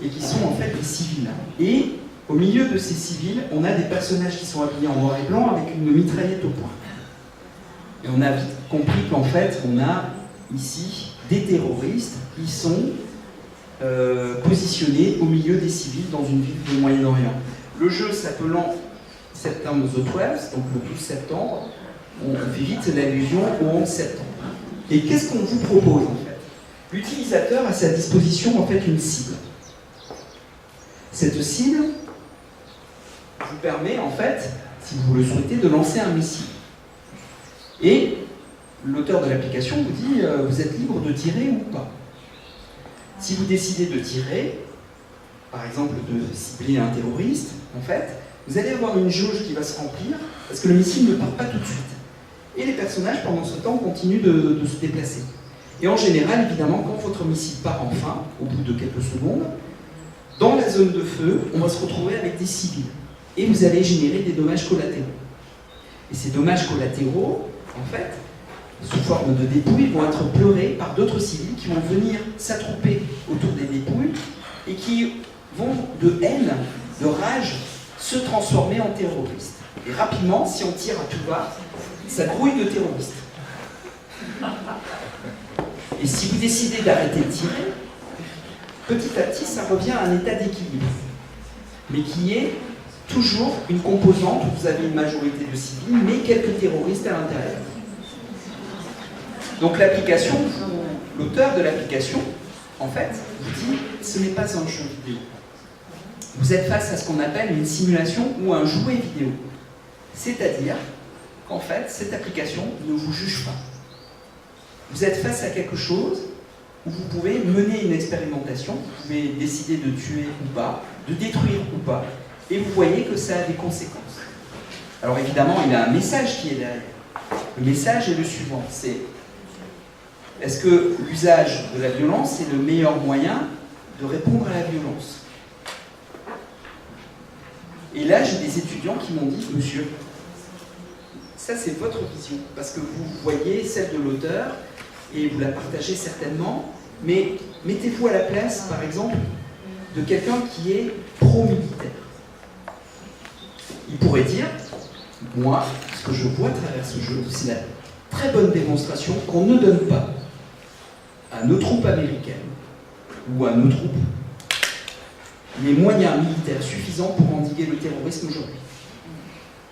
Speaker 3: et qui sont en fait des civils. Et au milieu de ces civils, on a des personnages qui sont habillés en noir et blanc avec une mitraillette au poing. Et on a vite compris qu'en fait, on a ici des terroristes qui sont positionnés au milieu des civils dans une ville du Moyen-Orient. Le jeu s'appelant September the 12th, donc le 12 septembre, on fait vite l'allusion au 11 septembre. Et qu'est-ce qu'on vous propose en fait? L'utilisateur a à sa disposition en fait une cible. Cette cible vous permet en fait, si vous le souhaitez, de lancer un missile. Et l'auteur de l'application vous dit vous êtes libre de tirer ou pas. Si vous décidez de tirer, par exemple de cibler un terroriste, en fait, vous allez avoir une jauge qui va se remplir parce que le missile ne part pas tout de suite. Et les personnages, pendant ce temps, continuent de se déplacer. Et en général, évidemment, quand votre missile part enfin, au bout de quelques secondes, dans la zone de feu, on va se retrouver avec des civils. Et vous allez générer des dommages collatéraux. Et ces dommages collatéraux, en fait, sous forme de dépouilles, vont être pleurés par d'autres civils qui vont venir s'attrouper autour des dépouilles et qui vont, de haine, de rage, se transformer en terroristes. Et rapidement, si on tire à tout va, ça grouille de terroristes. Et si vous décidez d'arrêter de tirer, petit à petit, ça revient à un état d'équilibre, mais qui est toujours une composante où vous avez une majorité de civils, mais quelques terroristes à l'intérieur. Donc l'application, l'auteur de l'application, en fait, vous dit, ce n'est pas un jeu vidéo. Vous êtes face à ce qu'on appelle une simulation ou un jouet vidéo. C'est-à-dire qu'en fait, cette application ne vous juge pas. Vous êtes face à quelque chose où vous pouvez mener une expérimentation, vous pouvez décider de tuer ou pas, de détruire ou pas, et vous voyez que ça a des conséquences. Alors évidemment, il y a un message qui est derrière. Le message est le suivant, c'est: est-ce que l'usage de la violence est le meilleur moyen de répondre à la violence? Et là, j'ai des étudiants qui m'ont dit, monsieur, ça c'est votre vision, parce que vous voyez celle de l'auteur, et vous la partagez certainement, mais mettez-vous à la place, par exemple, de quelqu'un qui est pro-militaire. Il pourrait dire, moi, ce que je vois à travers ce jeu, c'est la très bonne démonstration qu'on ne donne pas à nos troupes américaines ou à nos troupes les moyens militaires suffisants pour endiguer le terrorisme aujourd'hui.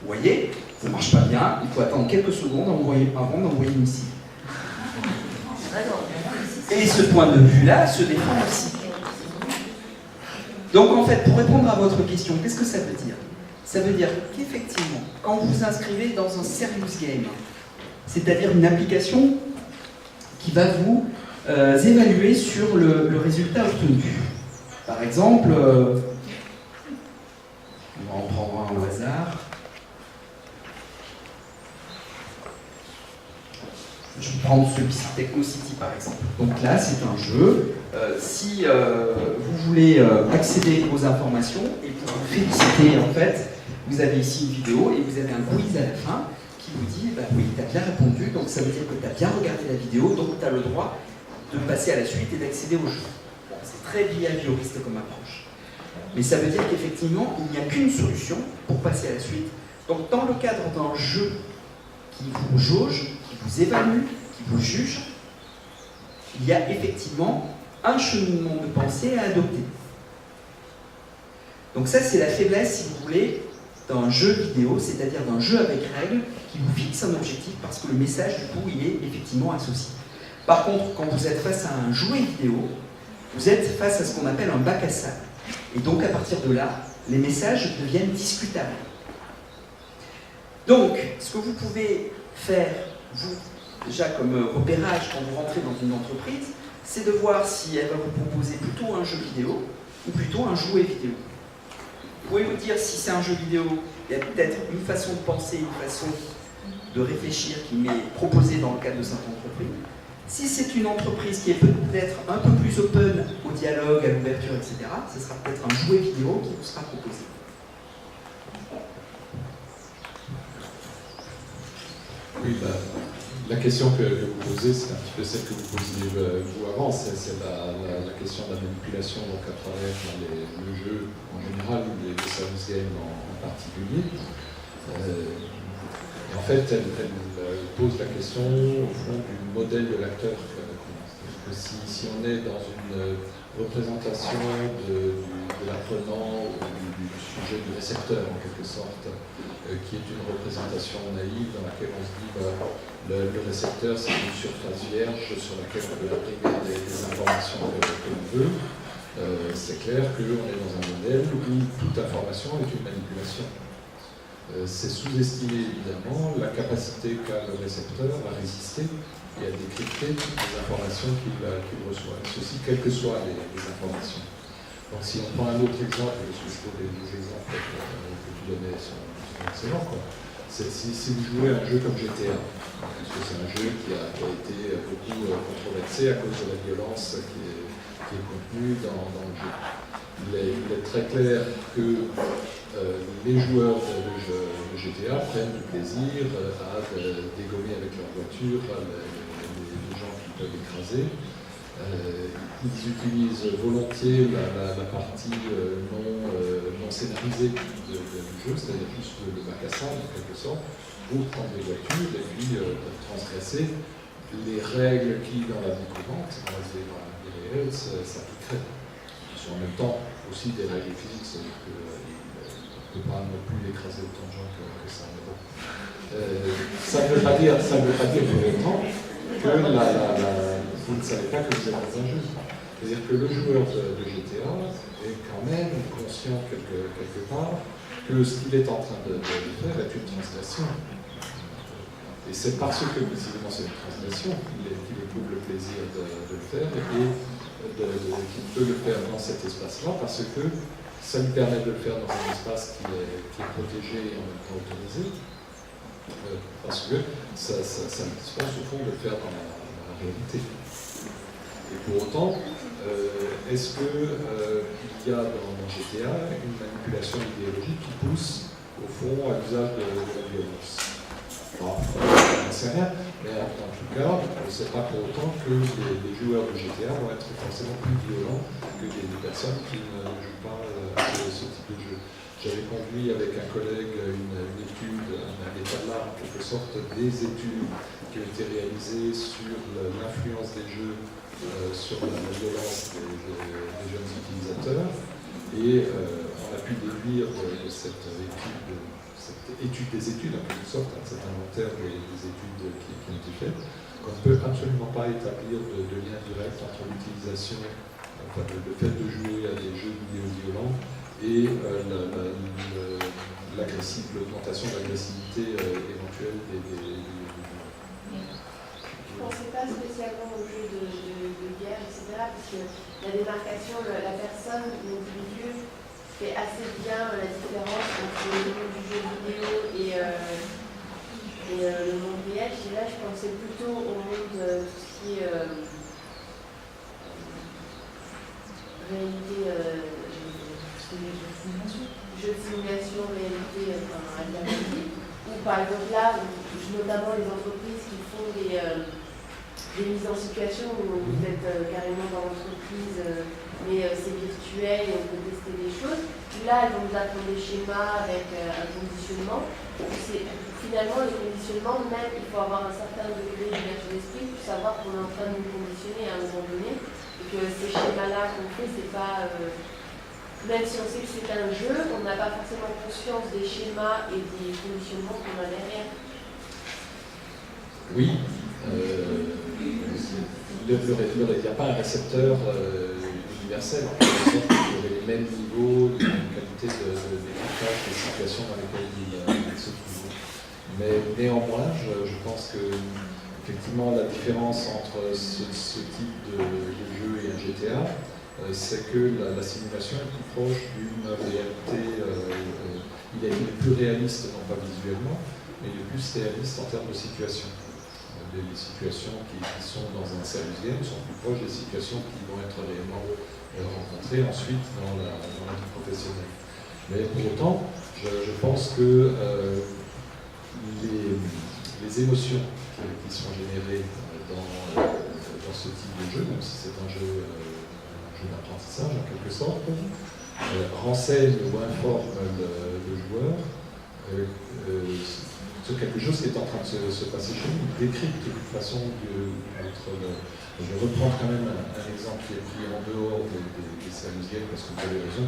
Speaker 3: Vous voyez, ça ne marche pas bien, il faut attendre quelques secondes avant d'envoyer une missile. Et ce point de vue-là se défend aussi. Donc en fait, pour répondre à votre question, qu'est-ce que ça veut dire? Ça veut dire qu'effectivement, quand vous vous inscrivez dans un serious game, c'est-à-dire une application qui va vous évaluer sur le résultat obtenu. Par exemple, on va en prendre un au hasard. Je vais prendre celui-ci, TechnoCity par exemple. Donc là, c'est un jeu. Si vous voulez accéder aux informations et pour vous féliciter, en fait, vous avez ici une vidéo et vous avez un quiz à la fin qui vous dit bah oui, tu as bien répondu, donc ça veut dire que tu as bien regardé la vidéo, donc tu as le droit de passer à la suite et d'accéder au jeu. Bon, c'est très behavioriste comme approche. Mais ça veut dire qu'effectivement, il n'y a qu'une solution pour passer à la suite. Donc dans le cadre d'un jeu qui vous jauge, qui vous évalue, qui vous juge, il y a effectivement un cheminement de pensée à adopter. Donc ça, c'est la faiblesse, si vous voulez, d'un jeu vidéo, c'est-à-dire d'un jeu avec règles qui vous fixe un objectif parce que le message, du coup, il est effectivement associé. Par contre, quand vous êtes face à un jouet vidéo, vous êtes face à ce qu'on appelle un bac à sable. Et donc, à partir de là, les messages deviennent discutables. Donc, ce que vous pouvez faire, vous, déjà comme repérage quand vous rentrez dans une entreprise, c'est de voir si elle va vous proposer plutôt un jeu vidéo ou plutôt un jouet vidéo. Vous pouvez vous dire si c'est un jeu vidéo, il y a peut-être une façon de penser, une façon de réfléchir qui m'est proposée dans le cadre de cette entreprise. Si c'est une entreprise qui est peut-être un peu plus open au dialogue, à l'ouverture, etc., ce sera peut-être un jouet vidéo qui vous sera proposé.
Speaker 2: Oui, la question que vous posez, c'est un petit peu celle que vous posiez vous avant, c'est la question de la manipulation donc à travers le jeu en général ou les service games en particulier. En fait, elle pose la question au fond du modèle de l'acteur. Si on est dans une représentation de l'apprenant ou du sujet du récepteur en quelque sorte, qui est une représentation naïve dans laquelle on se dit le récepteur c'est une surface vierge sur laquelle on peut imprimer des informations que l'on veut, c'est clair qu'on est dans un modèle où toute information est une manipulation. C'est sous-estimer évidemment la capacité qu'a le récepteur à résister et à décrypter toutes les informations qu'il reçoit. Ceci, quelles que soient les informations. Donc si on prend un autre exemple, parce que je trouve les exemples que tu donnais sont excellents, si vous jouez à un jeu comme GTA, parce que c'est un jeu qui a été beaucoup controversé à cause de la violence qui est contenue dans le jeu. Il est très clair que les joueurs de GTA prennent du plaisir à dégommer avec leur voiture les gens qui peuvent écraser. Ils utilisent volontiers la partie non scénarisée du jeu, c'est-à-dire juste le bac à sable en quelque sorte, pour prendre des voitures et puis transgresser les règles qui, dans la vie courante, dans la vie réelle, s'appliqueraient. En même temps, aussi des règles physiques, c'est-à-dire qu'on ne peut pas non plus écraser autant de gens que ça. Ça ne veut pas dire pour autant que vous ne savez pas que vous êtes dans un jeu. C'est-à-dire que le joueur de GTA est quand même conscient quelque part que ce qu'il est en train de faire est une transgression. Et c'est parce que visiblement c'est une transgression qu'il éprouve le plaisir de le faire et qu'il peut le faire dans cet espace-là parce que ça lui permet de le faire dans un espace qui est protégé et en même temps autorisé. Parce que ça dispense au fond de le faire dans la réalité. Et pour autant, est-ce qu'il y a dans GTA une manipulation idéologique qui pousse au fond à l'usage de la violence? Alors, on n'en sait rien, mais en tout cas, c'est pas pour autant que les joueurs de GTA vont être forcément plus violents que des personnes qui ne jouent pas ce type de jeu. J'avais conduit avec un collègue une étude, un état de l'art en quelque sorte, des études qui ont été réalisées sur l'influence des jeux sur la violence des jeunes utilisateurs. Et on a pu déduire de cette étude des études, en quelque sorte, cet inventaire des études qui ont été faites, qu'on ne peut absolument pas établir de lien direct entre l'utilisation, enfin, le fait de jouer à des jeux vidéo violents et l'augmentation de l'agressivité éventuelle des
Speaker 8: Je ne pensais pas spécialement aux jeux de guerre, etc., parce que la démarcation, la personne, l'individu, fait assez bien la différence entre le monde du jeu vidéo et le monde réel. Là, je pensais plutôt au monde de tout ce qui est réalité, jeu de simulation, réalité alternative. Ou par exemple là, notamment les entreprises qui font des mises en situation où vous êtes carrément dans l'entreprise, mais c'est virtuel et on peut tester des choses. Là, elles vont vous apprendre des schémas avec un conditionnement. Finalement, les conditionnements, même il faut avoir un certain degré d'ouverture d'esprit pour savoir qu'on est en train de nous conditionner à un moment donné. Et que ces schémas-là qu'on fait, c'est pas. Même si on sait que c'est un jeu, on n'a pas forcément conscience des schémas et des conditionnements qu'on a derrière.
Speaker 2: Oui. Il n'y a pas un récepteur universel, en quelque sorte, qui aurait les mêmes niveaux, les mêmes qualités d'écoutage des situations dans lesquelles il se trouve. Mais néanmoins, je pense que effectivement la différence entre ce type de jeu et un GTA, c'est que la simulation est plus proche d'une réalité, il est plus réaliste, non pas visuellement, mais il est plus réaliste en termes de situation. Les situations qui sont dans un service game sont plus proches des situations qui vont être réellement rencontrées ensuite dans la vie professionnelle. Mais pour autant, je pense que les émotions qui sont générées dans ce type de jeu, même si c'est un jeu d'apprentissage en quelque sorte, renseignent ou informent le joueur sur quelque chose qui est en train de se passer chez nous. Il décrypte de toute façon je vais reprendre quand même un exemple qui est pris en dehors des services games parce que vous avez raison,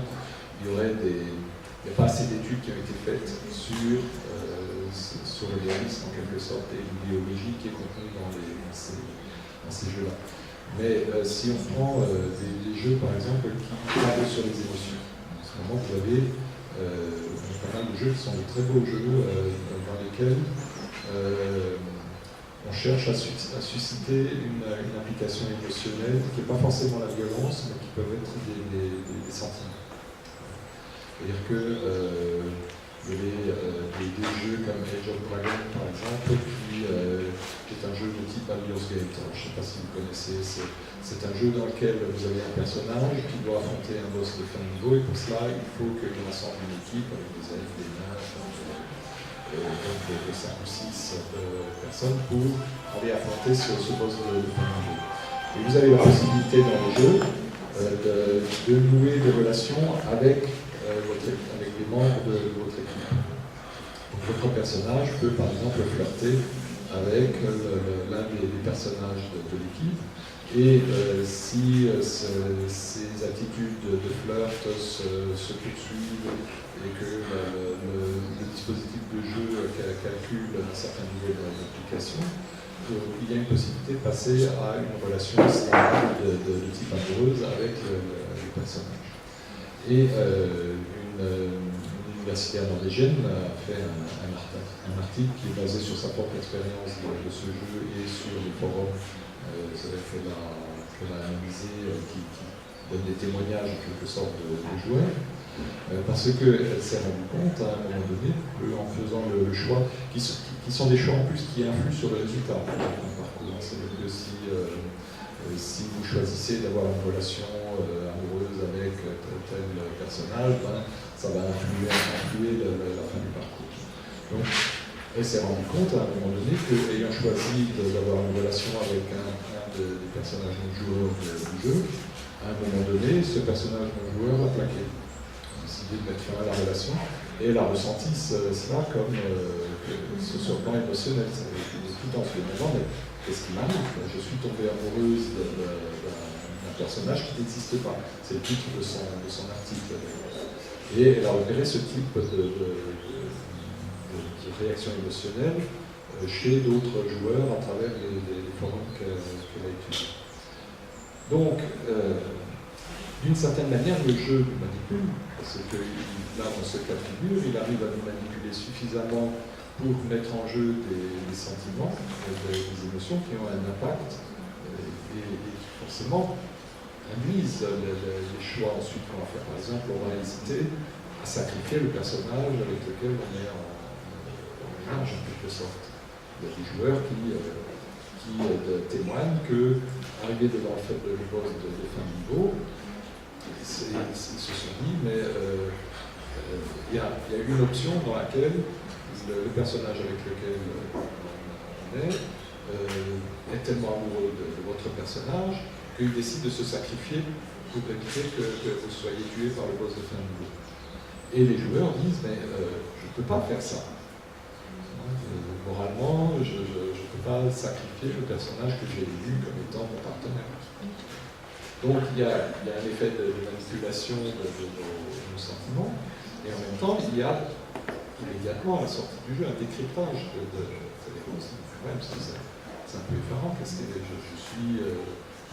Speaker 2: il n'y a pas assez d'études qui ont été faites sur le réalisme en quelque sorte et l'idéologie qui est contenue dans ces jeux-là. Mais si on prend des jeux par exemple qui travaillent sur les émotions, en ce moment vous avez pas mal de jeux qui sont de très beaux jeux dans lesquels on cherche à susciter une implication émotionnelle qui n'est pas forcément la violence, mais qui peuvent être des sentiments. C'est-à-dire que il y a des jeux comme Age of Dragon par exemple, qui est un jeu de type Baldur's Gate. Alors, je ne sais pas si vous connaissez, c'est un jeu dans lequel vous avez un personnage qui doit affronter un boss de fin de niveau, et pour cela il faut qu'il rassemble une équipe avec des elfes, des nains, donc de 5 ou 6 personnes pour aller affronter ce boss de fin de niveau. Et vous avez la possibilité dans le jeu de nouer des relations avec les membres de votre équipe. Donc, votre personnage peut par exemple flirter avec l'un des personnages de l'équipe, et si ces attitudes de flirt se poursuivent et que le dispositif de jeu calcule un certain niveau d'application, il y a une possibilité de passer à une relation standard de type amoureuse avec le personnage. Et une université norvégienne a fait un article qui est basé sur sa propre expérience de ce jeu et sur les forums qu'elle a analysé, qui donne des témoignages en quelque sorte de joueurs, parce qu'elle s'est rendue compte à un moment donné qu'en faisant le choix, qui sont des choix en plus qui influent sur le résultat d'un parcours. C'est-à-dire que si vous choisissez d'avoir une relation amoureuse avec tel personnage, ça va influer la fin du parcours. Donc, elle s'est rendue compte à un moment donné qu'ayant choisi d'avoir une relation avec un des personnages non-joueurs du jeu, à un moment donné, ce personnage non-joueur l'a plaqué. Elle a décidé de mettre fin à la relation, et elle a ressenti cela comme sur le plan émotionnel. Tout en se demandant, mais qu'est-ce qui m'arrive? Je suis tombée amoureuse d'un personnage qui n'existe pas. C'est le titre de son article. Et elle a repéré ce type de réaction émotionnelle chez d'autres joueurs à travers les forums qu'elle a étudiés. Donc, d'une certaine manière, le jeu nous manipule, parce que là, dans ce cas de figure, il arrive à nous manipuler suffisamment pour mettre en jeu des sentiments, des émotions qui ont un impact et qui forcément induisent les choix ensuite qu'on va faire. Par exemple, on va hésiter à sacrifier le personnage avec lequel on est en ménage en quelque sorte. Il y a des joueurs qui témoignent que, arrivé devant le boss de fin de niveau, ils se sont dit, mais il y a une option dans laquelle le personnage avec lequel on est tellement amoureux de votre personnage qu'il décide de se sacrifier pour éviter que vous soyez tué par le boss de fin de niveau. Et les joueurs disent, mais je ne peux pas faire ça. Moralement, je ne peux pas sacrifier le personnage que j'ai élu comme étant mon partenaire. Donc il y a un effet de manipulation de nos sentiments, et en même temps, il y a immédiatement à la sortie du jeu un décryptage c'est un peu effarant parce que je suis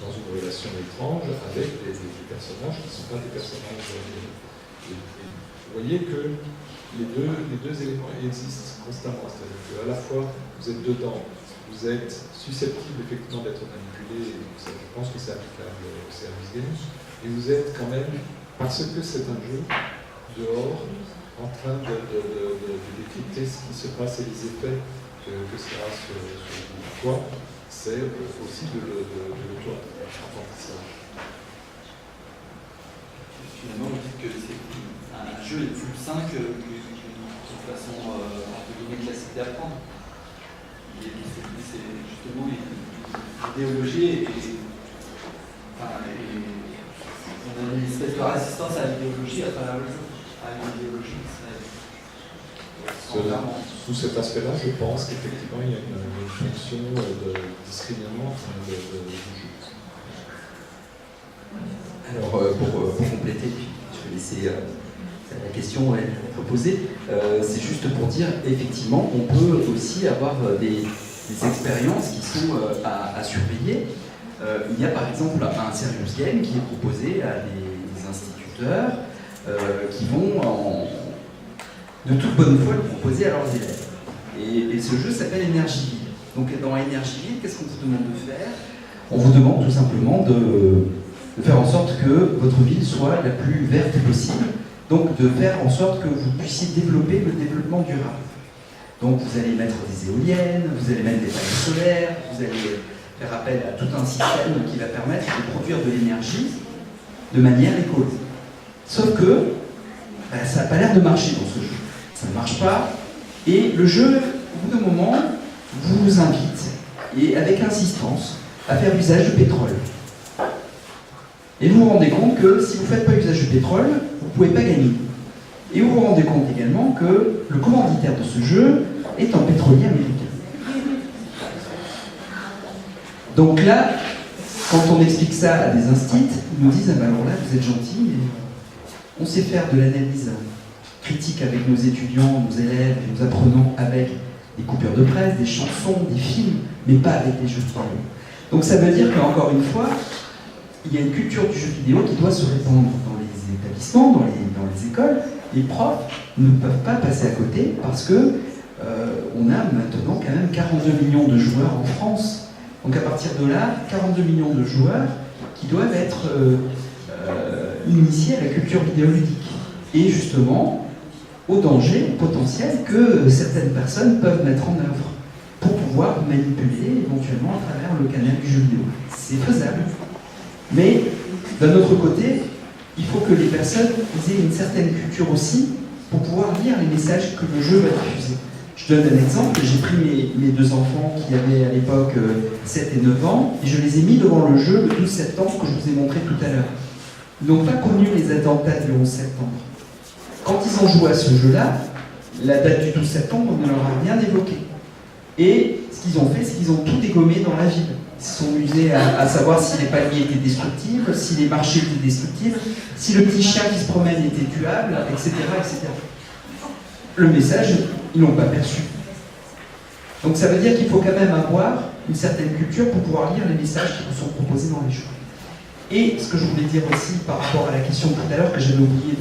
Speaker 2: dans une relation étrange avec des personnages qui ne sont pas des personnages. Et vous voyez que les deux éléments existent constamment, c'est-à-dire qu'à la fois vous êtes dedans, vous êtes susceptible effectivement d'être manipulé, et donc je pense que c'est applicable au service game, et vous êtes quand même, parce que c'est un jeu, dehors, en train de décrypter ce qui se passe et les effets que ça a sur toi, c'est aussi de l'auto-apprentissage.
Speaker 7: Finalement, vous dites que un jeu est plus sain qu'une façon entre guillemets classique d'apprendre. C'est justement l'idéologie et on a une espèce de résistance à l'idéologie à travers le jeu.
Speaker 2: Sous cet aspect-là, je pense qu'effectivement, il y a une fonction de discriminant du jeu.
Speaker 9: Alors, pour compléter, puis je vais laisser la question être posée, c'est juste pour dire, effectivement, on peut aussi avoir des expériences qui sont à surveiller. Il y a par exemple un serious game qui est proposé à des instituteurs qui vont de toute bonne foi le proposer à leurs élèves. Et ce jeu s'appelle Énergie. Donc dans Énergie, qu'est-ce qu'on vous demande de faire? On vous demande tout simplement de faire en sorte que votre ville soit la plus verte possible, donc de faire en sorte que vous puissiez développer le développement durable. Donc vous allez mettre des éoliennes, vous allez mettre des panneaux solaires, vous allez faire appel à tout un système qui va permettre de produire de l'énergie de manière écolo. Sauf que ça n'a pas l'air de marcher dans ce jeu. Ça ne marche pas, et le jeu, au bout d'un moment, vous invite, et avec insistance, à faire usage du pétrole. Et vous vous rendez compte que si vous ne faites pas usage du pétrole, vous ne pouvez pas gagner. Et vous vous rendez compte également que le commanditaire de ce jeu est un pétrolier américain. Donc là, quand on explique ça à des instits, ils nous disent « Ah ben alors là, vous êtes gentils, mais on sait faire de l'analyse critique avec nos étudiants, nos élèves, et nos apprenants avec des coupures de presse, des chansons, des films, mais pas avec des jeux vidéo. » Donc ça veut dire qu'encore une fois, il y a une culture du jeu vidéo qui doit se répandre dans les établissements, dans les écoles. Les profs ne peuvent pas passer à côté parce que on a maintenant quand même 42 millions de joueurs en France. Donc à partir de là, 42 millions de joueurs qui doivent être initiés à la culture vidéoludique. Et justement, au danger potentiel que certaines personnes peuvent mettre en œuvre pour pouvoir manipuler éventuellement à travers le canal du jeu vidéo. C'est faisable. Mais d'un autre côté, il faut que les personnes aient une certaine culture aussi pour pouvoir lire les messages que le jeu va diffuser. Je donne un exemple, j'ai pris mes deux enfants qui avaient à l'époque 7 et 9 ans et je les ai mis devant le jeu le 12 septembre que je vous ai montré tout à l'heure. Ils n'ont pas connu les attentats du 11 septembre. Quand ils ont joué à ce jeu-là, la date du 12 septembre ne leur a rien évoqué. Et ce qu'ils ont fait, c'est qu'ils ont tout dégommé dans la ville. Ils se sont amusés à savoir si les palmiers étaient destructibles, si les marchés étaient destructibles, si le petit chien qui se promène était tuable, etc. etc. Le message, ils ne l'ont pas perçu. Donc ça veut dire qu'il faut quand même avoir une certaine culture pour pouvoir lire les messages qui vous sont proposés dans les jeux. Et ce que je voulais dire aussi par rapport à la question tout à l'heure que j'avais oublié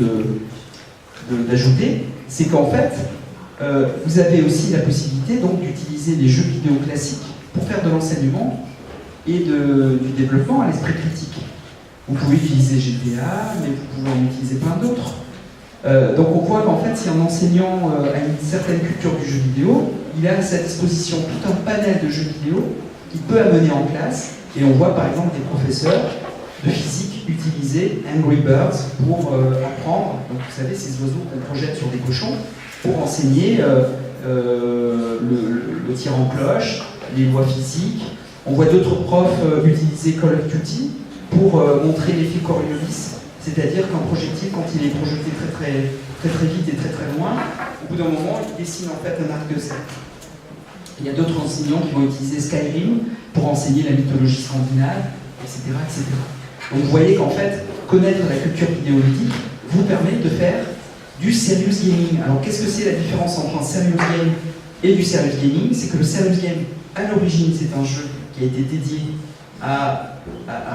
Speaker 9: d'ajouter, c'est qu'en fait, vous avez aussi la possibilité donc d'utiliser les jeux vidéo classiques pour faire de l'enseignement et du développement à l'esprit critique. Vous pouvez utiliser GTA, mais vous pouvez en utiliser plein d'autres. Donc on voit qu'en fait, si un enseignant a une certaine culture du jeu vidéo, il a à sa disposition tout un panel de jeux vidéo qu'il peut amener en classe, et on voit par exemple des professeurs de physique utiliser Angry Birds pour apprendre, donc vous savez, ces oiseaux qu'on projette sur des cochons, pour enseigner le tir en cloche, les lois physiques. On voit d'autres profs utiliser Call of Duty pour montrer l'effet Coriolis, c'est-à-dire qu'un projectile, quand il est projeté très vite et très loin, au bout d'un moment, il dessine en fait un arc de cercle. Il y a d'autres enseignants qui vont utiliser Skyrim pour enseigner la mythologie scandinave, etc. etc. Donc vous voyez qu'en fait, connaître la culture vidéoludique vous permet de faire du serious gaming. Alors qu'est-ce que c'est la différence entre un serious game et du serious gaming? C'est que le serious game, à l'origine, c'est un jeu qui a été dédié à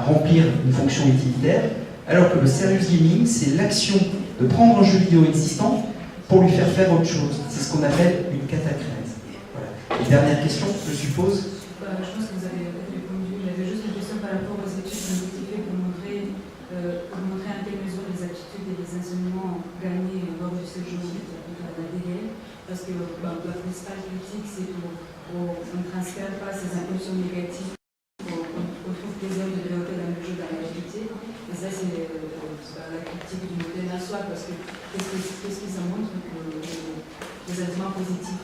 Speaker 9: remplir une fonction utilitaire, alors que le serious gaming, c'est l'action de prendre un jeu vidéo existant pour lui faire autre chose. C'est ce qu'on appelle une catachèse. Voilà. Et dernière question, je suppose.
Speaker 10: Je pense que vous avez répondu. J'avais juste une question par rapport aux études scientifiques pour montrer à quelle mesure les attitudes et les enseignements gagnés lors du séjour à la DGL. Parce que la principale critique, c'est qu'on ne transfère pas ces impulsions négatives, qu'on trouve plaisir de développer dans le jeu dans la réalité. Et ça, c'est la critique du modèle en soi, parce que qu'est-ce qui ça montre que les éléments positifs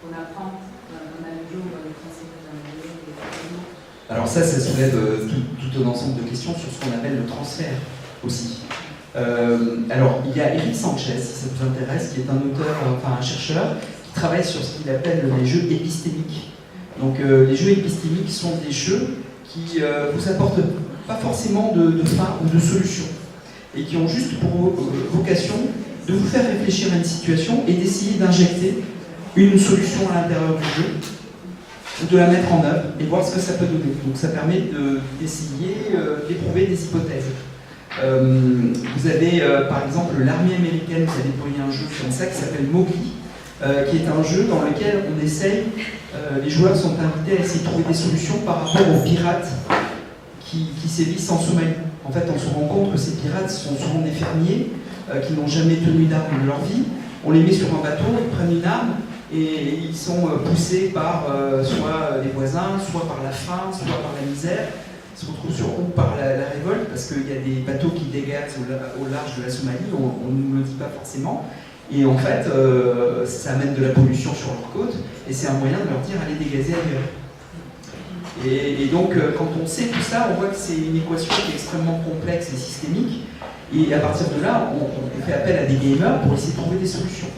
Speaker 10: qu'on apprend dans le jeu, on va les transférer dans la réalité.
Speaker 9: Alors ça soulève tout un ensemble de questions sur ce qu'on appelle le transfert aussi. Alors, il y a Eric Sanchez, si ça vous intéresse, qui est un auteur, enfin un chercheur, qui travaille sur ce qu'il appelle les jeux épistémiques. Donc, les jeux épistémiques sont des jeux qui vous apportent pas forcément de fin ou de solution, et qui ont juste pour vocation de vous faire réfléchir à une situation et d'essayer d'injecter une solution à l'intérieur du jeu, ou de la mettre en œuvre et voir ce que ça peut donner. Donc, ça permet d'essayer d'éprouver des hypothèses. Vous avez par exemple l'armée américaine qui a déployé un jeu comme ça qui s'appelle Mowgli, qui est un jeu dans lequel on essaye, les joueurs sont invités à essayer de trouver des solutions par rapport aux pirates qui sévissent en Somalie. En fait, on se rend compte que ces pirates sont souvent des fermiers qui n'ont jamais tenu d'armes de leur vie. On les met sur un bateau, ils prennent une arme et ils sont poussés par soit les voisins, soit par la faim, soit par la misère. Se retrouve sur ou par la révolte, parce qu'il y a des bateaux qui dégazent au large de la Somalie, on ne nous le dit pas forcément, et en fait ça amène de la pollution sur leur côte, et c'est un moyen de leur dire allez dégazer ailleurs. Et donc quand on sait tout ça, on voit que c'est une équation qui est extrêmement complexe et systémique, et à partir de là, on fait appel à des gamers pour essayer de trouver des solutions.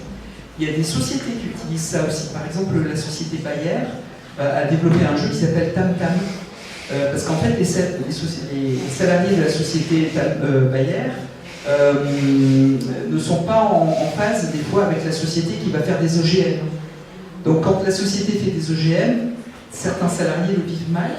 Speaker 9: Il y a des sociétés qui utilisent ça aussi, par exemple la société Bayer a développé un jeu qui s'appelle Tam Tam. Parce qu'en fait, les salariés de la société Bayer ne sont pas en phase des fois avec la société qui va faire des OGM. Donc quand la société fait des OGM, certains salariés le vivent mal,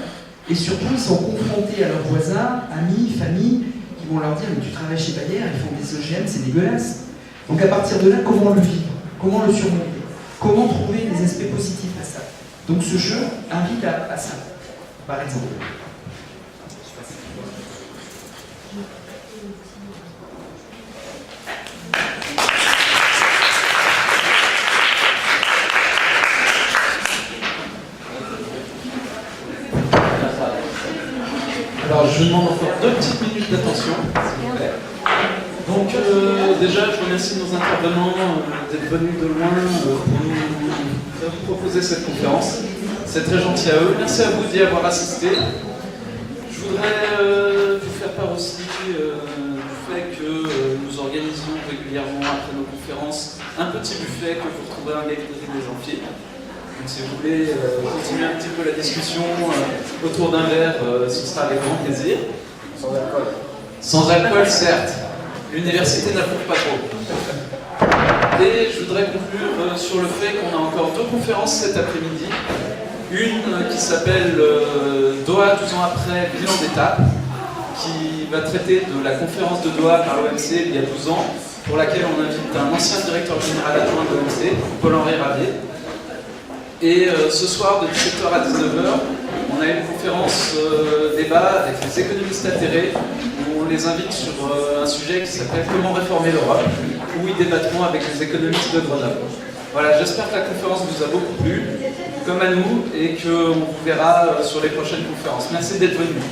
Speaker 9: et surtout ils sont confrontés à leurs voisins, amis, familles, qui vont leur dire mais tu travailles chez Bayer, ils font des OGM, c'est dégueulasse. Donc à partir de là, comment le vivre? Comment le surmonter? Comment trouver des aspects positifs à ça? Donc ce jeu invite à ça. Par exemple.
Speaker 1: Alors je vous demande encore 2 petites minutes d'attention, s'il vous plaît. Donc déjà, je remercie nos intervenants d'être venus de loin pour nous proposer cette conférence. C'est très gentil à eux. Merci à vous d'y avoir assisté. Je voudrais vous faire part aussi du fait que nous organisons régulièrement après nos conférences un petit buffet que vous retrouverez à l'Église des Amphis. Donc si vous voulez continuer un petit peu la discussion autour d'un verre, ce sera avec grand plaisir. Sans alcool. Sans alcool, certes. L'université n'approuve pas trop. Et je voudrais conclure sur le fait qu'on a encore 2 conférences cet après-midi. Une qui s'appelle Doha 12 ans après, bilan d'étape, qui va traiter de la conférence de Doha par l'OMC il y a 12 ans, pour laquelle on invite un ancien directeur général adjoint de l'OMC, Paul-Henri Rabier. Et ce soir, de 17h à 19h, on a une conférence débat avec les économistes atterrés, où on les invite sur un sujet qui s'appelle Comment réformer l'Europe, où ils débattront avec les économistes de Grenoble. Voilà, j'espère que la conférence vous a beaucoup plu, comme à nous, et qu'on vous verra sur les prochaines conférences. Merci d'être venus.